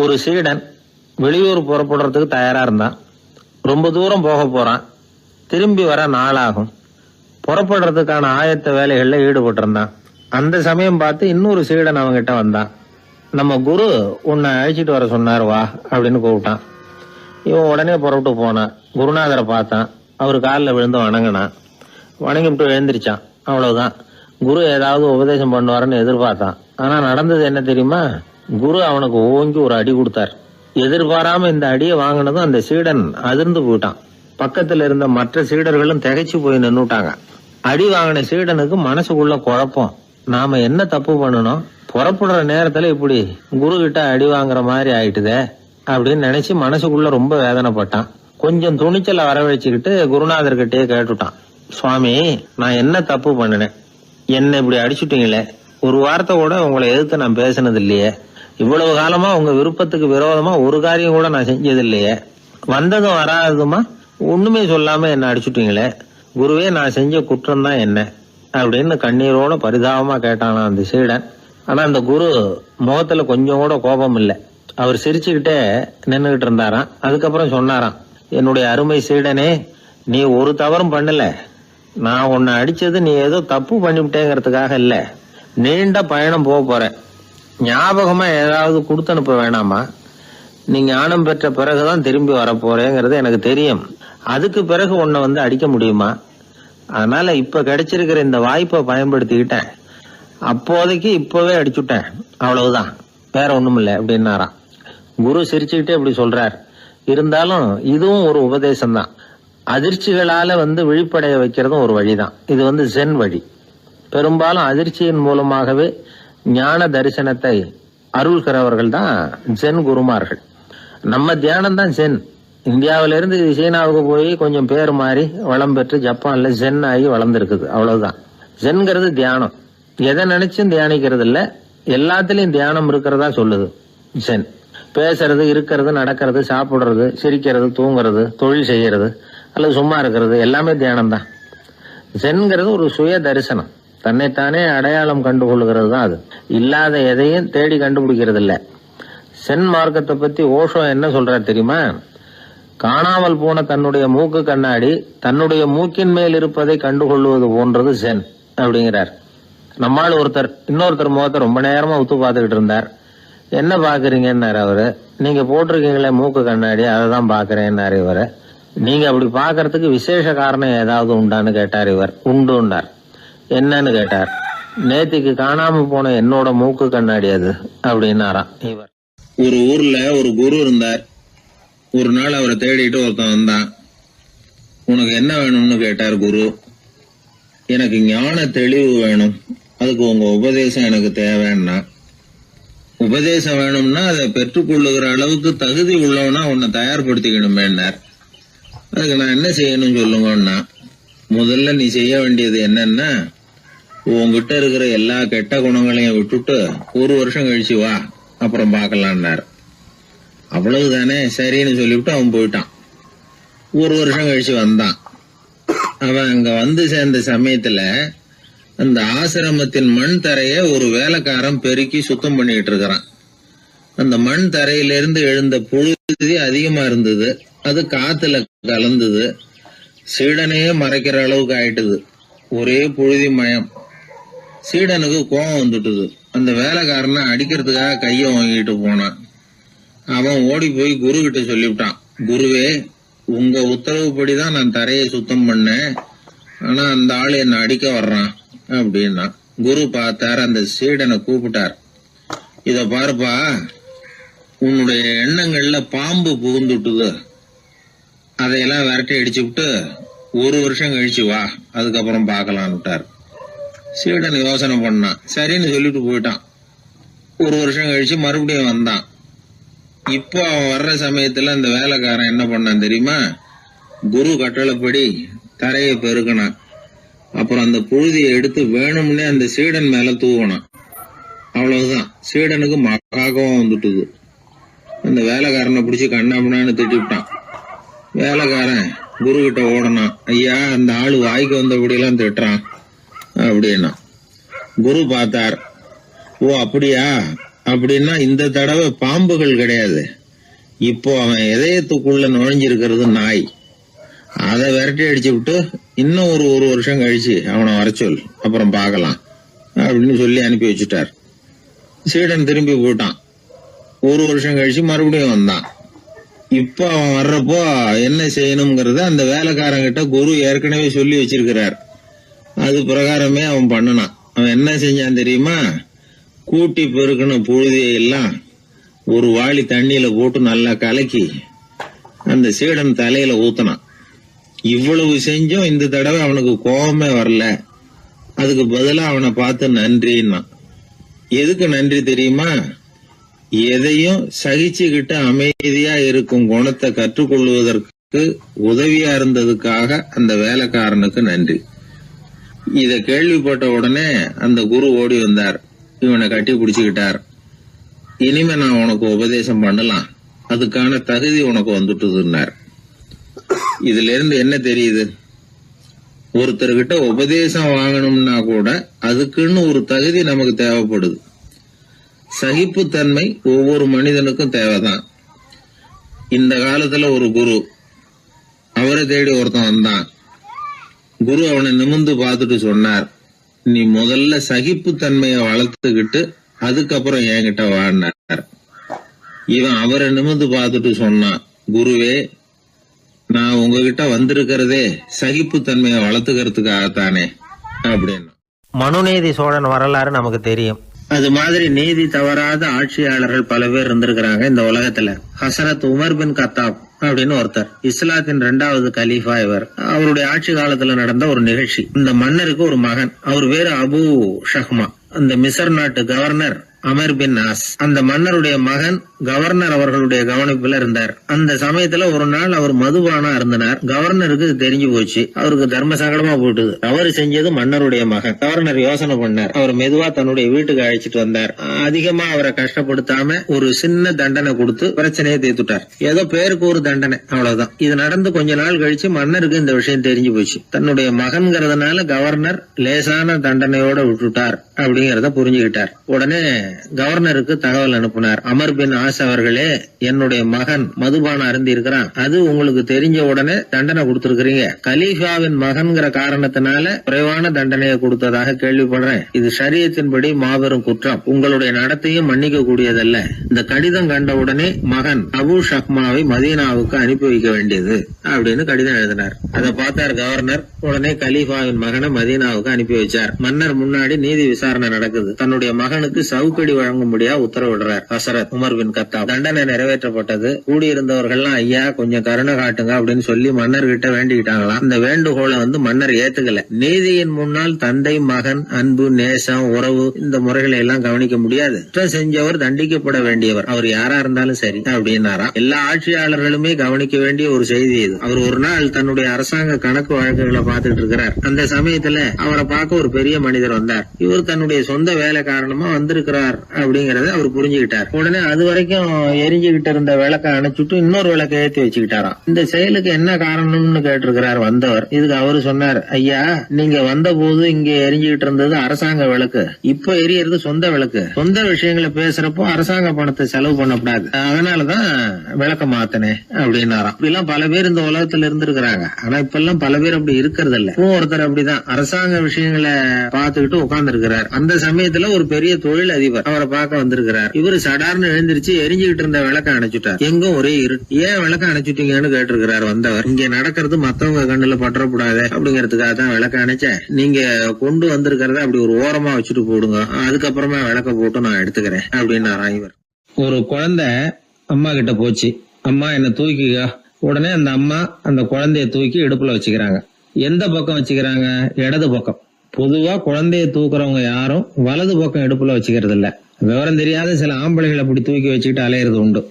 ஒரு சீடன் வெளியூர் புறப்படுறதுக்கு தயாரா இருந்தான். ரொம்ப தூரம் போக போறான். திரும்பி வர நாளாகும். புறப்படுறதுக்கான ஆயத்த வேலைகள்ல ஈடுபட்டிருந்தான். அந்த சமயம் பார்த்து இன்னொரு சீடன் அவங்கிட்ட வந்தான். நம்ம குரு உன்னை அழைச்சிட்டு வர சொன்னார், வா அப்படின்னு கூப்பிட்டான். இவன் உடனே புறப்பட்டு போனான். குருநாதரை பார்த்தான். அவர் காலில் விழுந்து வணங்கினான். வணங்கிவிட்டு எழுந்திரிச்சான். அவ்வளவுதான். குரு ஏதாவது உபதேசம் பண்ணுவாருன்னு எதிர்பார்த்தான். ஆனா நடந்தது என்ன தெரியுமா? குரு அவனுக்கு ஓங்கி ஒரு அடி கொடுத்தார். எதிர்பாராம இந்த அடியை வாங்கினதும் அந்த சீடன் அதிர்ந்து போயிட்டான். பக்கத்துல இருந்த மற்ற சீடர்களும் திகைச்சு போய் நின்னுட்டாங்க. அடி வாங்கின சீடனுக்கு மனசுக்குள்ள குழப்பம். நாம என்ன தப்பு பண்ணணும், புறப்படுற நேரத்துல இப்படி குரு கிட்ட அடி வாங்குற மாதிரி ஆயிட்டுதே அப்படின்னு நினைச்சு மனசுக்குள்ள ரொம்ப வேதனைப்பட்டான். கொஞ்சம் துணிச்சலை வரவழைச்சுக்கிட்டு குருநாதர்கிட்டே கேட்டுட்டான், சுவாமி, நான் என்ன தப்பு பண்ணினேன்? என்ன இப்படி அடிச்சுட்டீங்களே, ஒரு வார்த்தை கூட உங்களை எதிர்த்து நான் பேசினது இல்லையே, இவ்வளவு காலமா உங்க விருப்பத்துக்கு விரோதமா ஒரு காரியம் கூட நான் செஞ்சது இல்லையே, வந்ததும் வராததுமா ஒண்ணுமே சொல்லாம என்ன அடிச்சுட்டீங்களே, குருவே, நான் செஞ்ச குற்றம் தான் என்ன அப்படின்னு கண்ணீரோட பரிதாபமா கேட்டானா அந்த சீடன். ஆனா அந்த குரு முகத்துல கொஞ்சம் கூட கோபம் இல்லை. அவர் சிரிச்சுக்கிட்டே நின்னுகிட்டு இருந்தாராம். அதுக்கப்புறம் சொன்னாராம், என்னுடைய அருமை சீடனே, நீ ஒரு தவறும் பண்ணல. நான் உன்னை அடிச்சது நீ ஏதோ தப்பு பண்ணிவிட்டேங்கிறதுக்காக இல்ல. நீண்ட பயணம் போக போறேன், ஞாபகமா ஏதாவது கொடுத்து அனுப்ப வேணாமா? நீ ஞானம் பெற்ற பிறகுதான் திரும்பி வரப்போறேங்கிறது எனக்கு தெரியும். அதுக்கு பிறகு உன்னை வந்து அடிக்க முடியுமா? அதனால இப்ப கிடைச்சிருக்கிற இந்த வாய்ப்பை பயன்படுத்திக்கிட்டேன். அப்போதைக்கு இப்பவே அடிச்சுட்டேன், அவ்வளவுதான், வேற ஒண்ணும் இல்லை அப்படின்னாராம். குரு சிரிச்சுக்கிட்டே இப்படி சொல்றார். இருந்தாலும் இதுவும் ஒரு உபதேசம் தான். அதிர்ச்சிகளால விழிப்படைய வைக்கிறதும் ஒரு வழிதான். இது ஜென் வழி. பெரும்பாலும் அதிர்ச்சியின் மூலமாகவே ஞான தரிசனத்தை அருள்கிறவர்கள் தான் ஜென் குருமார்கள். நம்ம தியானம் தான் ஜென். இந்தியாவிலிருந்து சீனாவுக்கு போய் கொஞ்சம் பேர் மாறி வளம் பெற்று ஜப்பான்ல ஜென் ஆகி வளர்ந்துருக்குது, அவ்வளவுதான். ஜென்கிறது தியானம். எதை நினைச்சும் தியானிக்கிறது இல்ல, எல்லாத்திலையும் தியானம் இருக்கிறதா சொல்லுது ஜென். பேசுறது, இருக்கிறது, நடக்கிறது, சாப்பிடுறது, சிரிக்கிறது, தூங்குறது, தொழில் செய்யறது அல்லது சும்மா இருக்கிறது எல்லாமே தியானம் தான். ஜென்கிறது ஒரு சுய தரிசனம். தன்னைத்தானே அடையாளம் கண்டுகொள்கிறது தான் அது. இல்லாத எதையும் தேடி கண்டுபிடிக்கிறது இல்ல. சென் மார்க்கத்தை பத்தி ஓஷோ என்ன சொல்றார் தெரியுமா? காணாமல் போன தன்னுடைய மூக்கு கண்ணாடி தன்னுடைய மூக்கின் மேல் இருப்பதை கண்டுகொள்வது போன்றது சென் அப்படிங்கிறார். நம்மால் ஒருத்தர் இன்னொருத்தர் முகத்தை ரொம்ப நேரமா உத்து பார்த்துக்கிட்டு இருந்தார். என்ன பாக்குறீங்கன்னாரு அவரு. நீங்க போட்டிருக்கீங்களே மூக்கு கண்ணாடி, அதை தான் பாக்குறேன்னாரு இவரு. நீங்க அப்படி பாக்குறதுக்கு விசேஷ காரணம் ஏதாவது உண்டான்னு கேட்டார் இவர். உண்டுன்னார். என்னன்னு கேட்டார். நேத்திக்கு காணாம போன என்னோட மூக்கு கண்ணாடி அது அப்படின்னாராம் இவர். ஒரு ஊர்ல ஒரு குரு இருந்தார். ஒரு நாள் அவரை தேடிட்டு ஒருத்தன் வந்தான். உனக்கு என்ன வேணும்னு கேட்டார் குரு. எனக்கு ஞான தெளிவு வேணும், அதுக்கு உங்க உபதேசம் எனக்கு தேவைன்னா. உபதேசம் வேணும்னா அதை பெற்றுக்கொள்ளுகிற அளவுக்கு தகுதி உள்ளவனா உன்னை தயார்படுத்திக்கணுமேன்னார். அதுக்கு நான் என்ன செய்யணும் சொல்லுங்கன்னா, முதல்ல நீ செய்ய வேண்டியது என்னன்னா, உங்ககிட்ட இருக்கிற எல்லா கெட்ட குணங்களையும் விட்டுட்டு ஒரு வருஷம் கழிச்சு வா, அப்புறம் பார்க்கலான்னார். அவ்வளவுதானே, சரின்னு சொல்லிவிட்டு அவன் போயிட்டான். ஒரு வருஷம் கழிச்சு வந்தான். அவன் அங்க வந்து சேர்ந்த சமயத்துல அந்த ஆசிரமத்தின் மண் தரைய ஒரு வேலைக்காரன் பெருக்கி சுத்தம் பண்ணிட்டு இருக்கிறான். அந்த மண் தரையிலிருந்து எழுந்த புழுதி அதிகமா இருந்தது. அது காத்துல கலந்தது. சீடனையே மறைக்கிற அளவுக்கு ஆயிட்டுது. ஒரே புழுதி மயம். சீடனுக்கு கோபம் வந்துட்டுது. அந்த வேலைக்காரனை அடிக்கிறதுக்காக கைய வாங்கிட்டு போனான். அவன் ஓடி போய் குரு கிட்ட சொல்லிவிட்டான், குருவே, உங்க உத்தரவுப்படிதான் நான் தரையை சுத்தம் பண்ணேன், ஆனா அந்த ஆளு என்ன அடிக்க வர்றான் அப்படின்னா. குரு பார்த்தார். அந்த சீடனை கூப்பிட்டார். இத பாருப்பா, உன்னுடைய எண்ணங்கள்ல பாம்பு புகுந்துட்டுது, அதையெல்லாம் விரட்டி அடிச்சுவிட்டு ஒரு வருஷம் கழிச்சு வா, அதுக்கப்புறம் பார்க்கலான்னுட்டார். சீடன் யோசனை பண்ணான். சரின்னு சொல்லிட்டு போயிட்டான். ஒரு வருஷம் கழிச்சு மறுபடியும் வந்தான். இப்போ அவன் வர்ற சமயத்துல அந்த வேலைக்காரன் என்ன பண்ணான் தெரியுமா? குரு கட்டளைப்படி தரையை பெருக்கினான். அப்புறம் அந்த புழுதியை எடுத்து வேணும்னே அந்த சீடன் மேல தூவனான். அவ்வளவுதான். சீடனுக்கு மகாகம் வந்துட்டுது. அந்த வேலைக்காரனை பிடிச்சி கண்ணாமண்ணான்னு திட்டிவிட்டான். வேலைக்காரன் குரு கிட்ட ஓடனான். ஐயா, அந்த ஆளு வாய்க்கு வந்தபடி எல்லாம் திட்டுறான் அப்படின்னா. குரு பார்த்தார். ஓ அப்படியா, அப்படின்னா இந்த தடவை பாம்புகள் கிடையாது, இப்போ அவன் இதயத்துக்குள்ள நுழைஞ்சிருக்கிறது நாய். அதை விரட்டி அடிச்சு விட்டு இன்னும் ஒரு வருஷம் கழிச்சு அவனை வர சொல், அப்புறம் பார்க்கலாம் அப்படின்னு சொல்லி அனுப்பி வச்சுட்டார். சீடன் திரும்பி போயிட்டான். ஒரு வருஷம் கழிச்சு மறுபடியும் வந்தான். இப்ப அவன் வர்றப்போ என்ன செய்யணுங்கிறத அந்த வேலைக்காரங்கிட்ட குரு ஏற்கனவே சொல்லி வச்சிருக்கிறார். அது பிரகாரமே அவன் பண்ணனான். அவன் என்ன செஞ்சான் தெரியுமா? கூட்டி பெருக்கின புழுதியெல்லாம் ஒரு வாளி தண்ணியில போட்டு நல்லா கலக்கி அந்த சீடன் தலையில ஊத்தினான். இவ்வளவு செஞ்சும் இந்த தடவை அவனுக்கு கோபமே வரல. அதுக்கு பதிலா அவனை பார்த்து நன்றின்னா. எதுக்கு நன்றி தெரியுமா? எதையும் சகிச்சுக்கிட்டு அமைதியா இருக்கும் குணத்தை கற்றுக்கொள்வதற்கு உதவியா இருந்ததுக்காக அந்த வேலைக்காரனுக்கு நன்றி. இத கேள்விப்பட்ட உடனே அந்த குரு ஓடி வந்தார். இவனை கட்டி பிடிச்சுக்கிட்டார். இனிமே நான் உனக்கு உபதேசம் பண்ணலாம், அதுக்கான தகுதி உனக்கு வந்துட்டுதுன்னார். இதுல இருந்து என்ன தெரியுது? ஒருத்தர்கிட்ட உபதேசம் வாங்கணும்னா கூட அதுக்குன்னு ஒரு தகுதி நமக்கு தேவைப்படுது. சகிப்புத்தன்மை ஒவ்வொரு மனிதனுக்கும் தேவைதான். இந்த காலத்துல ஒரு குரு, அவரை தேடி ஒருத்தன் வந்தான். குரு அவனை நிமிர்ந்து பார்த்துட்டு சொன்னார், நீ முதல்ல சகிப்புத்தன்மைய வளர்த்துக்கிட்டு அதுக்கப்புறம் என்கிட்ட வாழ்னார். இவன் அவரை நிமிர்ந்து பார்த்துட்டு சொன்னான், குருவே, நான் உங்ககிட்ட வந்திருக்கிறதே சகிப்புத்தன்மையை வளர்த்துக்கிறதுக்காகத்தானே அப்படின்னு. மனுநீதி சோழன் வரலாறு நமக்கு தெரியும். அது மாதிரி நீதி தவறாத ஆட்சியாளர்கள் பல பேர் இருந்திருக்கிறாங்க இந்த உலகத்துல. ஹசரத் உமர் பின் கத்தாப் அப்படின்னு ஒருத்தர், இஸ்லாத்தின் 2வது கலீஃபா இவர். அவருடைய ஆட்சி காலத்துல நடந்த ஒரு நிகழ்ச்சி. இந்த மன்னருக்கு ஒரு மகன், அவர் பேரு அபு ஷஹ்மா. அந்த மிசர் நாட்டு கவர்னர் அமர் பின் ஆஸ், அந்த மன்னருடைய மகன் கவர்னர் அவர்களுடைய கவனிப்புல இருந்தார். அந்த சமயத்துல ஒரு நாள் அவர் மதுபானா இருந்தனார். கவர்னருக்கு தெரிஞ்சு போச்சு. அவருக்கு தர்ம சங்கடமா போட்டுது. அவர் செஞ்சது மன்னருடைய மகன். கவர்னர் யோசனை பண்ணார். அவர் மெதுவா தன்னுடைய வீட்டுக்கு அழைச்சிட்டு வந்தார். அதிகமா அவரை கஷ்டப்படுத்தாம ஒரு சின்ன தண்டனை கொடுத்து பிரச்சனையை தீர்த்துட்டார். ஏதோ பேருக்கு ஒரு தண்டனை, அவ்வளவுதான். இது நடந்து கொஞ்ச நாள் கழிச்சு மன்னருக்கு இந்த விஷயம் தெரிஞ்சு போச்சு. தன்னுடைய மகன்கிறதுனால கவர்னர் லேசான தண்டனையோட விட்டுட்டார் அப்படிங்கறத புரிஞ்சுக்கிட்டார். உடனே கவர்னருக்கு தகவல் அனுப்பினார். அமர் பின் ஆஸ் அவர்களே, என்னுடைய மகன் மதுபானம் அருந்தி இருக்கிறான். அது உங்களுக்கு தெரிஞ்ச உடனே தண்டனை கொடுத்திருக்கிறீங்க. கலீஃபாவின் மகன்கிற காரணத்தினால குறைவான தண்டனையை கொடுத்ததாக கேள்விப்படுறேன். இது ஷரியத்தின்படி மாபெரும் குற்றம். உங்களுடைய நடத்தையும் மன்னிக்க கூடியதல்ல. இந்த கடிதம் கண்ட உடனே மகன் அபு ஷஹ்மாவை மதீனாவுக்கு அனுப்பி வைக்க வேண்டியது அப்படின்னு கடிதம் எழுதினார். அதை பார்த்தார் கவர்னர். உடனே கலீஃபாவின் மகனை மதீனாவுக்கு அனுப்பி வச்சார். மன்னர் முன்னாடி நீதி விசாரணை நடக்குது. தன்னுடைய மகனுக்கு சவுக்கடி வழங்கும்படியா உத்தரவிடுறார் ஹசரத் உமர் பின் கத்தாப். தண்டனை நிறைவேற்றப்பட்டது. கூடியிருந்தவர்கள்லாம், ஐயா கொஞ்சம் கருணை காட்டுங்க அப்படின்னு சொல்லி மன்னர் கிட்ட வேண்டிக்கிட்டாங்களாம். இந்த வேண்டுகோளை மன்னர் ஏத்துக்கல. நீதியின் முன்னால் தந்தை மகன் அன்பு நேசம் உறவு இந்த முறைகளை எல்லாம் கவனிக்க முடியாது. குற்றம் செஞ்சவர் தண்டிக்கப்பட வேண்டியவர், அவர் யாரா இருந்தாலும் சரி அப்படின்னாராம். எல்லா ஆட்சியாளர்களுமே கவனிக்க வேண்டிய ஒரு செய்தி இது. அவர் ஒரு நாள் தன்னுடைய அரசாங்க கணக்கு வழக்குகளை பார்த்துட்டு இருக்கிறார். அந்த சமயத்துல அவரை பார்க்க ஒரு பெரிய மனிதர் வந்தார். இவர் தன்னுடைய சொந்த வேலை காரணமா வந்திருக்கிறார் அப்படிங்கறத அவர் புரிஞ்சுக்கிட்டார். உடனே அது வரைக்கும் எரிஞ்சுகிட்டு இருந்த விளக்க அணைச்சுட்டு இன்னொரு விளக்க ஏற்றி வச்சுக்கிட்டாராம். இந்த செயலுக்கு என்ன காரணம்னு கேட்டிருக்கிறார் வந்தவர். இதுக்கு அவரு சொன்னார், ஐயா நீங்க வந்த போது இங்க எரிஞ்சுகிட்டு இருந்தது அரசாங்க விளக்கு, இப்ப எரியறது சொந்த விளக்கு. சொந்த விஷயங்களை பேசுறப்போ அரசாங்க பணத்தை செலவு பண்ணக்கூடாது, அதனாலதான் விளக்க மாத்தினேன் அப்படின்னாராம். இப்படிலாம் பல பேர் இந்த உலகத்துல இருந்திருக்கிறாங்க. ஆனா இப்ப எல்லாம் பல பேர் அப்படி இருக்கிறது இல்ல. ஒருத்தர் அப்படிதான் அரசாங்க விஷயங்களை பார்த்துக்கிட்டு உட்கார்ந்து இருக்கிறார். அந்த சமயத்துல ஒரு பெரிய தொழில் அதிபர் அவரை பார்க்க வந்திருக்கிறார். இவரு சடார்னு எழுந்திருச்சு எரிஞ்சுகிட்டு இருந்த விளக்க அணைச்சுட்டார். எங்கும் ஒரே இருட்டு. ஏன் விளக்க அணைச்சுட்டீங்கன்னு கேட்டிருக்கிறார் வந்தவர். இங்க நடக்கிறது மத்தவங்க கண்ணுல பற்றக்கூடாது அப்படிங்கறதுக்காக தான் விளக்க அணைச்சேன். நீங்க கொண்டு வந்திருக்கிறத அப்படி ஒரு ஓரமா வச்சுட்டு போடுங்க, அதுக்கப்புறமா விளக்க போட்டு நான் எடுத்துக்கிறேன் அப்படின்னாராம் இவர். ஒரு குழந்தை அம்மா கிட்ட போச்சு, அம்மா என்ன தூக்கிக்க. உடனே அந்த அம்மா அந்த குழந்தைய தூக்கி இடுப்புல வச்சுக்கிறாங்க. எந்த பக்கம் வச்சுக்கிறாங்க? இடது பக்கம். பொதுவா குழந்தைய தூக்குறவங்க யாரும் வலது பக்கம் இடுப்புல வச்சுக்கிறது இல்ல. விவரம் தெரியாத சில ஆம்பளைகளை அப்படி தூக்கி வச்சுக்கிட்டு அலையிறது உண்டு.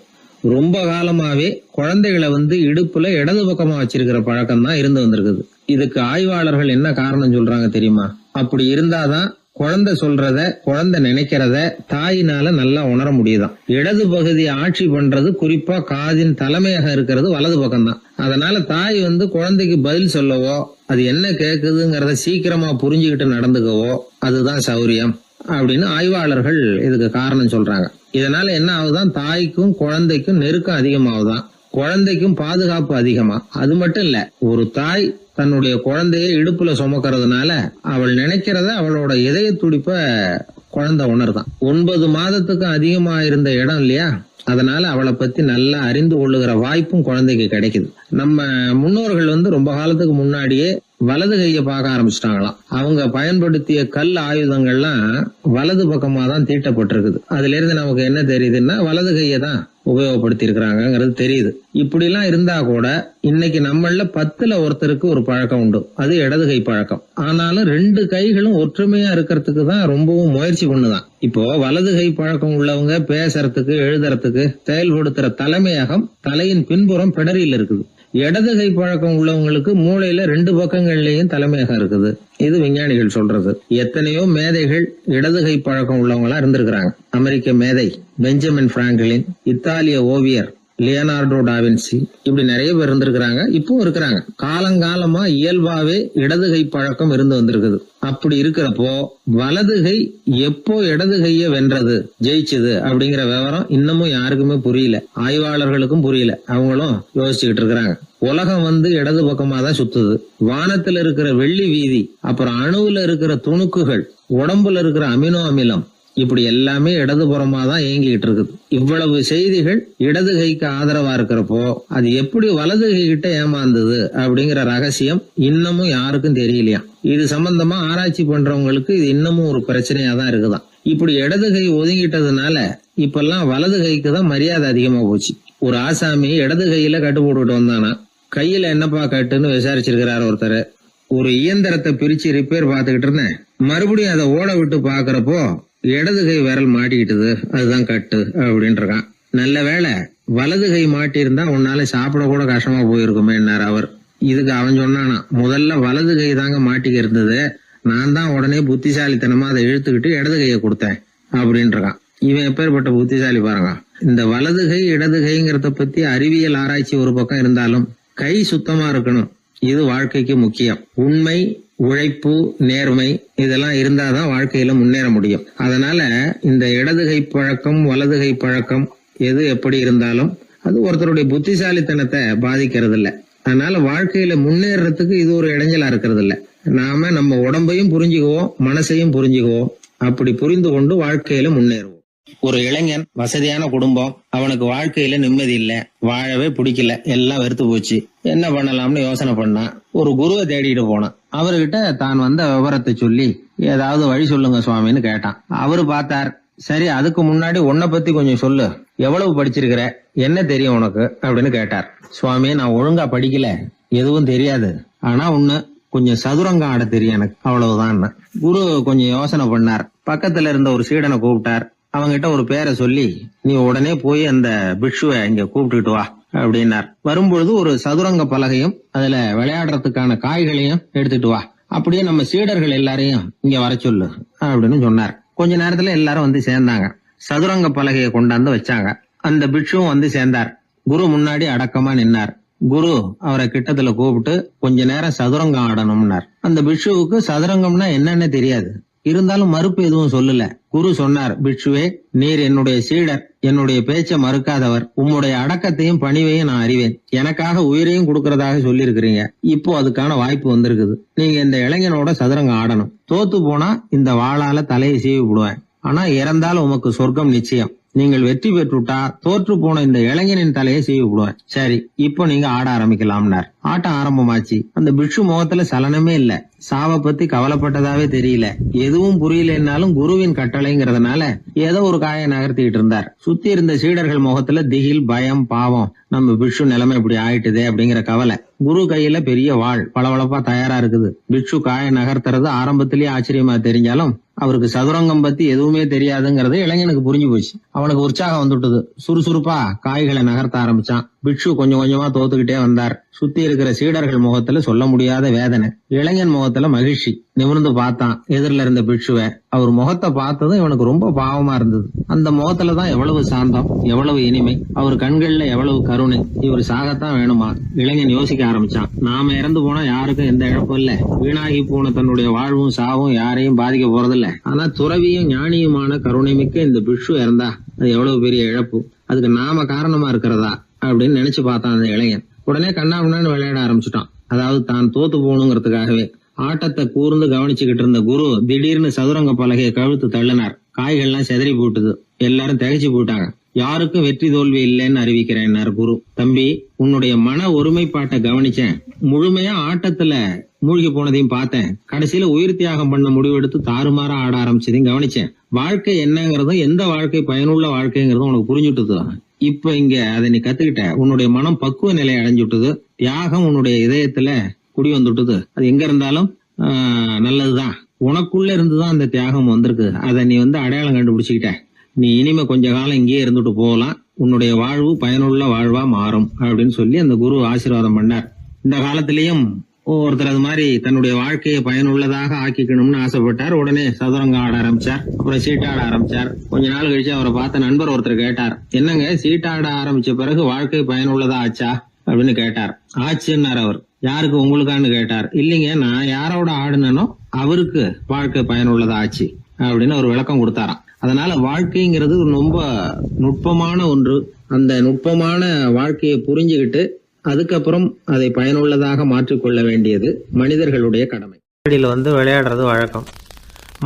ரொம்ப காலமாவே குழந்தைகளை இடுப்புல இடது பக்கமா வச்சிருக்கிற பழக்கம் தான் இருந்து வந்திருக்குது. இதுக்கு ஆய்வாளர்கள் என்ன காரணம் சொல்றாங்க தெரியுமா? அப்படி இருந்தாதான் குழந்தை சொல்றத குழந்தை நினைக்கிறத தாயினால நல்லா உணர முடியுதாம். இடது பகுதி ஆட்சி பண்றது குறிப்பா காதின் தலைமையாக இருக்கிறது வலது பக்கம் தான். அதனால தாய் குழந்தைக்கு பதில் சொல்லவோ அது என்ன கேக்குதுங்கிறத சீக்கிரமா புரிஞ்சுக்கிட்டு நடந்துக்கவோ அதுதான் சௌரியம் அப்படின்னு ஆய்வாளர்கள் இதுக்கு காரணம் சொல்றாங்க. இதனால என்ன ஆகுதான், தாய்க்கும் குழந்தைக்கும் நெருக்கம் அதிகமாகுதான், குழந்தைக்கும் பாதுகாப்பு அதிகமா. அது மட்டும் இல்ல, ஒரு தாய் தன்னுடைய குழந்தைய இடுப்புல சுமக்கிறதுனால அவள் நினைக்கிறத அவளோட இதய துடிப்ப குழந்தை உணர்தான். 9 மாதத்துக்கு அதிகமா இருந்த இடம் இல்லையா, அதனால அவளை பத்தி நல்லா அறிந்து கொள்ளுகிற வாய்ப்பும் குழந்தைக்கு கிடைக்குது. நம்ம முன்னோர்கள் ரொம்ப காலத்துக்கு முன்னாடியே வலது கையை பார்க்க ஆரம்பிச்சிட்டாங்களாம். அவங்க பயன்படுத்திய கல் ஆயுதங்கள்லாம் வலது பக்கமா தான் தீட்டப்பட்டிருக்குது. அதுல இருந்து நமக்கு என்ன தெரியுதுன்னா, வலது கையை தான் உபயோகப்படுத்தி இருக்கிறாங்கிறது தெரியுது. இப்படி எல்லாம் இருந்தா கூட இன்னைக்கு நம்மள 10ல் ஒருத்தருக்கு ஒரு பழக்கம் உண்டு, அது இடது கை பழக்கம். ஆனாலும் 2 கைகளும் ஒற்றுமையா இருக்கிறதுக்கு தான் ரொம்பவும் முயற்சி பண்ணுதான். இப்போ வலது கை பழக்கம் உள்ளவங்க பேசுறதுக்கு, எழுதுறதுக்கு, செயல்படுத்துற தலைமையகம் தலையின் பின்புறம் பிடரியில் இருக்குது. இடது கை பழக்கம் உள்ளவங்களுக்கு மூளையில 2 பக்கங்கள்லயும் தலைமையகம் இருக்குது. இது விஞ்ஞானிகள் சொல்றது. எத்தனையோ மேதைகள் இடது கை பழக்கம் உள்ளவங்களா இருந்திருக்கிறாங்க. அமெரிக்க மேதை பெஞ்சமின் பிராங்க்லின், இத்தாலிய ஓவியர் லியோனார்டோ டாவின்சி, இப்படி நிறைய பேர் இருந்திருக்கிறாங்க, இப்பவும் இருக்கிறாங்க. காலங்காலமா இயல்பாவே இடது கை பழக்கம் இருந்து வந்திருக்குது. அப்படி இருக்கிறப்போ வலது கை எப்போ இடது கைய வென்றது, ஜெயிச்சது அப்படிங்கிற விவரம் இன்னமும் யாருக்குமே புரியல. ஆய்வாளர்களுக்கும் புரியல. அவங்களும் யோசிச்சுக்கிட்டு இருக்கிறாங்க. உலகம் இடது பக்கமா தான் சுத்துது. வானத்துல இருக்கிற வெள்ளி வீதி, அப்புறம் அணுவுல இருக்கிற துணுக்குகள், உடம்புல இருக்கிற அமினோ அமிலம், இப்படி எல்லாமே இடதுபுறமா தான் இயங்கிட்டு இருக்குது. இவ்வளவு செய்திகள் இடது கைக்கு ஆதரவா இருக்கிறப்போ அது எப்படி வலது கை கிட்ட ஏமாந்தது அப்படிங்கிற ரகசியம் இன்னமும் யாருக்கும் தெரியலையா. இது சம்பந்தமா ஆராய்ச்சி பண்றவங்களுக்கு இது இன்னமும் ஒரு பிரச்சனையா தான் இருக்குதான். இப்படி இடது கை ஒதுங்கிட்டதுனால இப்பெல்லாம் வலது கைக்கு தான் மரியாதை அதிகமா போச்சு. ஒரு ஆசாமி இடது கையில கட்டு போட்டுட்டு வந்தானா, கையில என்னப்பா கட்டுன்னு விசாரிச்சிருக்கிறார் ஒருத்தர். ஒரு இயந்திரத்தை பிரிச்சு ரிப்பேர் பார்த்துக்கிட்டு இருந்தேன், மறுபடியும் அதை ஓட விட்டு பாக்குறப்போ இடது கை விரல் மாட்டிக்கிட்டது, அதுதான் கட்டு அப்படின்னு இருக்கான். நல்ல வேளை வலது கை மாட்டியிருந்தா உன்னால சாப்பிட கூட கஷ்டமா போயிருக்குமே என்னார் அவர். இதுக்கு அவன் சொன்னானா, முதல்ல வலது கை தாங்க மாட்டிக்க இருந்தது, நான் தான் உடனே புத்திசாலித்தனமா அதை இழுத்துக்கிட்டு இடது கையை கொடுத்தேன் அப்படின்னு இருக்கான். இவன் எப்பேற்பட்ட புத்திசாலி பாருங்க. இந்த வலது கை இடது கைங்கிறத பத்தி அறிவியல் ஆராய்ச்சி ஒரு பக்கம் இருந்தாலும் கை சுத்தமா இருக்கணும், இது வாழ்க்கைக்கு முக்கியம். உண்மை, உழைப்பு, நேர்மை இதெல்லாம் இருந்தாதான் வாழ்க்கையில முன்னேற முடியும். அதனால இந்த இடது கை பழக்கம் வலது கை பழக்கம் எது எப்படி இருந்தாலும் அது ஒருத்தருடைய புத்திசாலித்தனத்தை பாதிக்கிறது இல்ல. அதனால வாழ்க்கையில முன்னேறதுக்கு இது ஒரு இடைஞ்சலா இருக்கிறது இல்ல. நாம நம்ம உடம்பையும் புரிஞ்சுக்குவோம், மனசையும் புரிஞ்சுக்குவோம். அப்படி புரிந்து கொண்டு வாழ்க்கையில முன்னேறுவோம். ஒரு இளைஞன், வசதியான குடும்பம், அவனுக்கு வாழ்க்கையில நிம்மதி இல்ல, வாழவே பிடிக்கல, எல்லாம் வெறுத்து போச்சு. என்ன பண்ணலாம்னு யோசனை பண்ணா ஒரு குருவை தேடிட்டு போனான். அவர்கிட்ட தான் வந்த விவரத்தை சொல்லி ஏதாவது வழி சொல்லுங்க சுவாமின்னு கேட்டான். அவரு பார்த்தார், சரி அதுக்கு முன்னாடி உன்னை பத்தி கொஞ்சம் சொல்லு, எவ்வளவு படிச்சிருக்கிற, என்ன தெரியும் உனக்கு அப்படின்னு கேட்டார். சுவாமி, நான் ஒழுங்கா படிக்கல, எதுவும் தெரியாது, ஆனா ஒண்ணு, கொஞ்சம் சதுரங்கம் ஆட தெரியும் எனக்கு, அவ்வளவுதான். குரு கொஞ்சம் யோசனை பண்ணார். பக்கத்துல இருந்த ஒரு சீடனை கூப்பிட்டார். அவங்கிட்ட ஒரு பேரை சொல்லி, நீ உடனே போய் அந்த பிக்ஷுவை இங்க கூப்பிட்டுட்டு வா அப்படின்னார். வரும்பொழுது ஒரு சதுரங்க பலகையும் அதுல விளையாடுறதுக்கான காய்களையும் எடுத்துட்டு வா, அப்படியே நம்ம சீடர்கள் எல்லாரையும் இங்க வர சொல்லு அப்படின்னு சொன்னார். கொஞ்ச நேரத்துல எல்லாரும் வந்து சேர்ந்தாங்க. சதுரங்க பலகையை கொண்டாந்து வச்சாங்க. அந்த பிக்ஷுவும் வந்து சேர்ந்தார். குரு முன்னாடி அடக்கமா நின்னார். குரு அவரை கிட்டத்துல கூப்பிட்டு கொஞ்ச நேரம் சதுரங்கம் ஆடணும்னார். அந்த பிக்ஷுவுக்கு சதுரங்கம்னா என்னன்னு தெரியாது, இருந்தாலும் மறுப்பு எதுவும் சொல்லல. குரு சொன்னார், பிக்ஷுவே, நீர் என்னுடைய சீடர், என்னுடைய பேச்சை மறுக்காதவர், உம்முடைய அடக்கத்தையும் பணிவையும் நான் அறிவேன், எனக்காக உயிரையும் கொடுக்கறதாக சொல்லி இருக்கிறீங்க. இப்போ அதுக்கான வாய்ப்பு வந்திருக்குது. நீங்க இந்த இளைஞனோட சதுரங்கம் ஆடணும். தோத்து போனா இந்த வாளால தலையை சீவி விடுவேன், ஆனா இறந்தாலும் உமக்கு சொர்க்கம் நிச்சயம். நீங்கள் வெற்றி பெற்றுட்டா தோற்று போன இந்த இளைஞனின் தலையை சீவி விடுவேன். சரி, இப்போ நீங்க ஆட ஆரம்பிக்கலாம்னார். ஆட்டம் ஆரம்பமாச்சு. அந்த பிக்ஷு முகத்துல சலனமே இல்ல, சாவை பத்தி கவலைப்பட்டதாவே தெரியல. எதுவும் புரியலன்னாலும் குருவின் கட்டளைங்கிறதுனால ஏதோ ஒரு காயை நகர்த்திட்டு இருந்தார். சுத்தி இருந்த சீடர்கள் முகத்துல திகில், பயம், பாவம், நம்ம பிக்ஷு நிலைமை இப்படி ஆயிட்டுதே அப்படிங்கிற கவலை. குரு கையில பெரிய வாள் பளபளப்பா தயாரா இருக்குது. பிக்ஷு காயை நகர்த்துறது ஆரம்பத்திலேயே ஆச்சரியமா தெரிஞ்சாலும் அவருக்கு சதுரங்கம் பத்தி எதுவுமே தெரியாதுங்கிறது இளைஞனுக்கு புரிஞ்சு போச்சு. அவனுக்கு உற்சாகம் வந்துட்டது. சுறுசுறுப்பா காய்களை நகர்த்த ஆரம்பிச்சான். பிட்சு கொஞ்சம் கொஞ்சமா தோத்துக்கிட்டே வந்தார். சுத்தி இருக்கிற சீடர்கள் முகத்துல சொல்ல முடியாத வேதனை. இளைஞன் முகத்துல மகிழ்ச்சி. நிமிர்ந்து பார்த்தான் எதிரில இருந்த பிட்சுவை. அவர் முகத்தை பார்த்ததும் இவனுக்கு ரொம்ப பாவமா இருந்தது. அந்த முகத்துலதான் எவ்வளவு சாந்தம், எவ்வளவு இனிமை, அவர் கண்கள்ல எவ்வளவு கருணை. இவர் சாகத்தான் வேணுமா? இளைஞன் யோசிக்க ஆரம்பிச்சான். நாம இறந்து போனா யாருக்கும் எந்த இழப்பும் இல்ல. வீணாகி போன தன்னுடைய வாழ்வும் சாவும் யாரையும் பாதிக்க போறதில்ல. ஆனா துறவியும் ஞானியுமான கருணை மிக்க இந்த பிட்சு இறந்தா அது எவ்வளவு பெரிய இழப்பு. அதுக்கு நாம காரணமா இருக்கிறதா அப்படின்னு நினைச்சு பார்த்தான் அந்த இளைஞன். உடனே கண்ணாமண்ணான்னு விளையாட ஆரம்பிச்சுட்டான். அதாவது தான் தோத்து போகணுங்கிறதுக்காகவே. ஆட்டத்தை கூர்ந்து கவனிச்சுக்கிட்டு இருந்த குரு திடீர்னு சதுரங்க பலகையை கழுத்து தள்ளினார். காய்கள்லாம் செதறி போட்டுது. எல்லாரும் திகைச்சு போயிட்டாங்க. யாருக்கும் வெற்றி தோல்வி இல்லைன்னு அறிவிக்கிறேன் குரு. தம்பி, உன்னுடைய மன ஒருமைப்பாட்டை கவனிச்சேன். முழுமையா ஆட்டத்துல மூழ்கி போனதையும் பார்த்தேன். கடைசியில உயிர் தியாகம் பண்ண முடிவெடுத்து தாறுமாறா ஆட ஆரம்பிச்சதையும் கவனிச்சேன். வாழ்க்கை என்னங்கிறதும் எந்த வாழ்க்கை பயனுள்ள வாழ்க்கைங்கிறதும் உனக்கு புரிஞ்சுட்டுது. இப்ப இங்க அதை நீ கத்துக்கிட்ட. உன்னுடைய மனம் பக்குவ நிலை அடைஞ்சுட்டுது. தியாகம் உன்னுடைய இதயத்துல குடி வந்துட்டுது. அது எங்க இருந்தாலும் நல்லதுதான். உனக்குள்ள இருந்துதான் அந்த தியாகம் வந்திருக்கு. அதை நீ அடையாளம் கண்டுபிடிச்சுக்கிட்ட. நீ இனிமே கொஞ்ச காலம் இங்கேயே இருந்துட்டு போகலாம். உன்னுடைய வாழ்வு பயனுள்ள வாழ்வா மாறும் அப்படின்னு சொல்லி அந்த குரு ஆசீர்வாதம் பண்ணார். இந்த காலத்திலயும் ஒருத்தர் அது மாதிரி தன்னுடைய வாழ்க்கையை பயனுள்ளதாக ஆக்கிக்கணும்னு ஆசைப்பட்டார். உடனே சதுரங்கம் ஆட ஆரம்பிச்சார். அப்புறம் சீட்டாட ஆரம்பிச்சார். கொஞ்ச நாள் கழிச்சு அவரை பார்த்த நண்பர் ஒருத்தர் கேட்டார், என்னங்க சீட்டாட ஆரம்பிச்ச பிறகு வாழ்க்கை பயனுள்ளதா ஆச்சா அப்படின்னு கேட்டார். ஆச்சுன்னார் அவர். யாருக்கு, உங்களுக்கான்னு கேட்டார். இல்லைங்க, நான் யாரோட ஆடுனோ அவருக்கு வாழ்க்கை பயனுள்ளதா ஆச்சு அப்படின்னு ஒரு விளக்கம் கொடுத்தாராம். அதனால வாழ்க்கைங்கிறது ரொம்ப நுட்பமான ஒன்று. அந்த நுட்பமான வாழ்க்கையை புரிஞ்சுக்கிட்டு அதுக்கப்புறம் அதை பயனுள்ளதாக மாற்றிக்கொள்ள வேண்டியது மனிதர்களுடைய கடமை. விளையாடுறது வழக்கம்.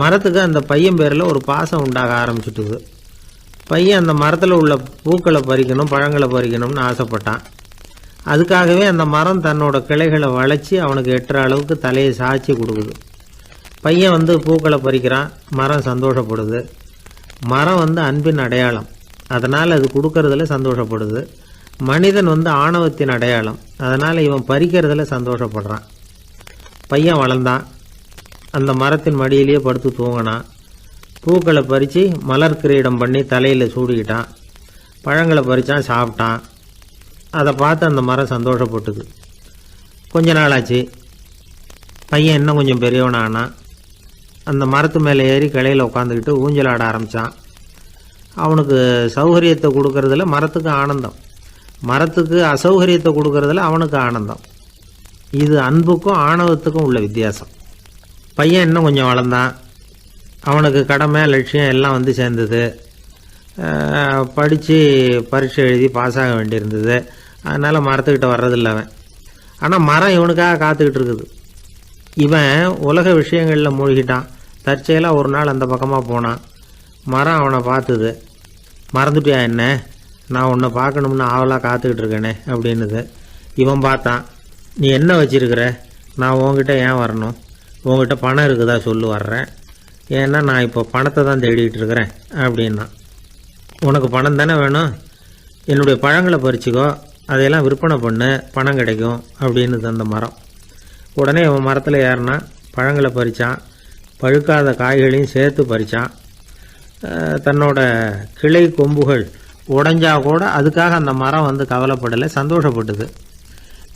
மரத்துக்கு அந்த பையன் பேரில் ஒரு பாசம் உண்டாக ஆரம்பிச்சுட்டுது. பையன் அந்த மரத்தில் உள்ள பூக்களை பறிக்கணும், பழங்களை பறிக்கணும்னு ஆசைப்பட்டான். அதுக்காகவே அந்த மரம் தன்னோட கிளைகளை வளைச்சி அவனுக்கு எட்டுற அளவுக்கு தலையை சாய்ச்சி கொடுக்குது. பையன் பூக்களை பறிக்கிறான். மரம் சந்தோஷப்படுது. மரம் அன்பின் அடையாளம். அதனால் அது கொடுக்கறதுல சந்தோஷப்படுது. மனிதன் ஆணவத்தின் அடையாளம். அதனால் இவன் பறிக்கிறதுல சந்தோஷப்படுறான். பையன் வளர்ந்தான். அந்த மரத்தின் மடியிலேயே படுத்து தூங்கினான். பூக்களை பறித்து மலர் கிரீடம் பண்ணி தலையில் சூடிக்கிட்டான். பழங்களை பறித்தான், சாப்பிட்டான். அதை பார்த்து அந்த மரம் சந்தோஷப்பட்டுது. கொஞ்ச நாளாச்சு. பையன் இன்னும் கொஞ்சம் பெரியவனானான். அந்த மரத்து மேலே ஏறி கிளையில் உட்காந்துக்கிட்டு ஊஞ்சல் ஆட ஆரம்பித்தான். அவனுக்கு சௌகரியத்தை கொடுக்கறதுல மரத்துக்கு ஆனந்தம், மரத்துக்கு அசௌகரியத்தை கொடுக்கறதுல அவனுக்கு ஆனந்தம். இது அன்புக்கும் ஆணவத்துக்கும் உள்ள வித்தியாசம். பையன் இன்னும் கொஞ்சம் வளர்ந்தான். அவனுக்கு கடமை, லட்சியம் எல்லாம் சேர்ந்தது. படித்து பரீட்சை எழுதி பாஸ் ஆக வேண்டியிருந்தது. அதனால் மரத்துக்கிட்ட வர்றதில்லை அவன். ஆனால் மரம் இவனுக்காக காத்துக்கிட்டு இருக்குது. இவன் உலக விஷயங்களில் மூழ்கிட்டான். தற்செயலாக ஒரு நாள் அந்த பக்கமாக போனான். மரம் அவனை பார்த்துது. மறந்துட்டியா என்ன, நான் உன்னை பார்க்கணும்னு ஆவலாக காத்துக்கிட்டு இருக்கேனே அப்படின்னுது. இவன் பார்த்தான். நீ என்ன வச்சிருக்கிற, நான் உங்ககிட்ட ஏன் வரணும், உங்ககிட்ட பணம் இருக்குதா சொல்லு, வர்றேன். ஏன்னா நான் இப்போ பணத்தை தான் தேடிக்கிட்டு இருக்கிறேன் அப்படின்னா. உனக்கு பணம் தானே வேணும், என்னுடைய பழங்களை பறிச்சிக்கோ, அதையெல்லாம் விற்பனை பண்ணு, பணம் கிடைக்கும் அப்படின்னு அந்த மரம். உடனே இவன் மரத்தில் ஏறினான். பழங்களை பறித்தான். பழுக்காத காய்களையும் சேர்த்து பறித்தான். தன்னோட கிளை கொம்புகள் உடைஞ்சா கூட அதுக்காக அந்த மரம் கவலைப்படலை, சந்தோஷப்பட்டது.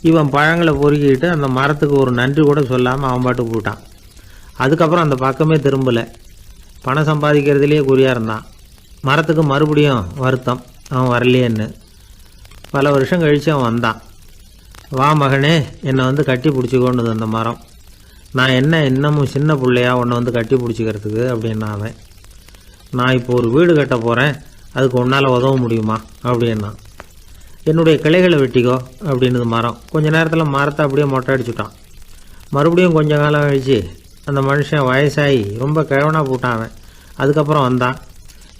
இவன் பழங்களை பொறுக்கிட்டு அந்த மரத்துக்கு ஒரு நன்றி கூட சொல்லாமல் அவன் பாட்டு போட்டான். அதுக்கப்புறம் அந்த பக்கமே திரும்பலை. பணம் சம்பாதிக்கிறதுலேயே குறியாக இருந்தான். மரத்துக்கு மறுபடியும் வருத்தம், அவன் வரலையேன்னு. பல வருஷம் கழித்து அவன் வந்தான். வா மகனே, என்னை கட்டி பிடிச்சிக்கோண்டுது அந்த மரம். நான் என்ன இன்னமும் சின்ன பிள்ளையா உன்னை கட்டி பிடிச்சிக்கிறதுக்கு அப்படின்னா அவன். நான் இப்போ ஒரு வீடு கட்ட போகிறேன், அதுக்கு உன்னால் உதவ முடியுமா அப்படின்னா. என்னுடைய கிளைகளை வெட்டிக்கோ அப்படின்னுது மரம். கொஞ்ச நேரத்தில் மரத்தை அப்படியே மொட்டை அடிச்சுட்டான். மறுபடியும் கொஞ்ச காலம் கழிச்சு அந்த மனுஷன் வயசாகி ரொம்ப கிழவனாக போட்டான் அவன். அதுக்கப்புறம் வந்தான்.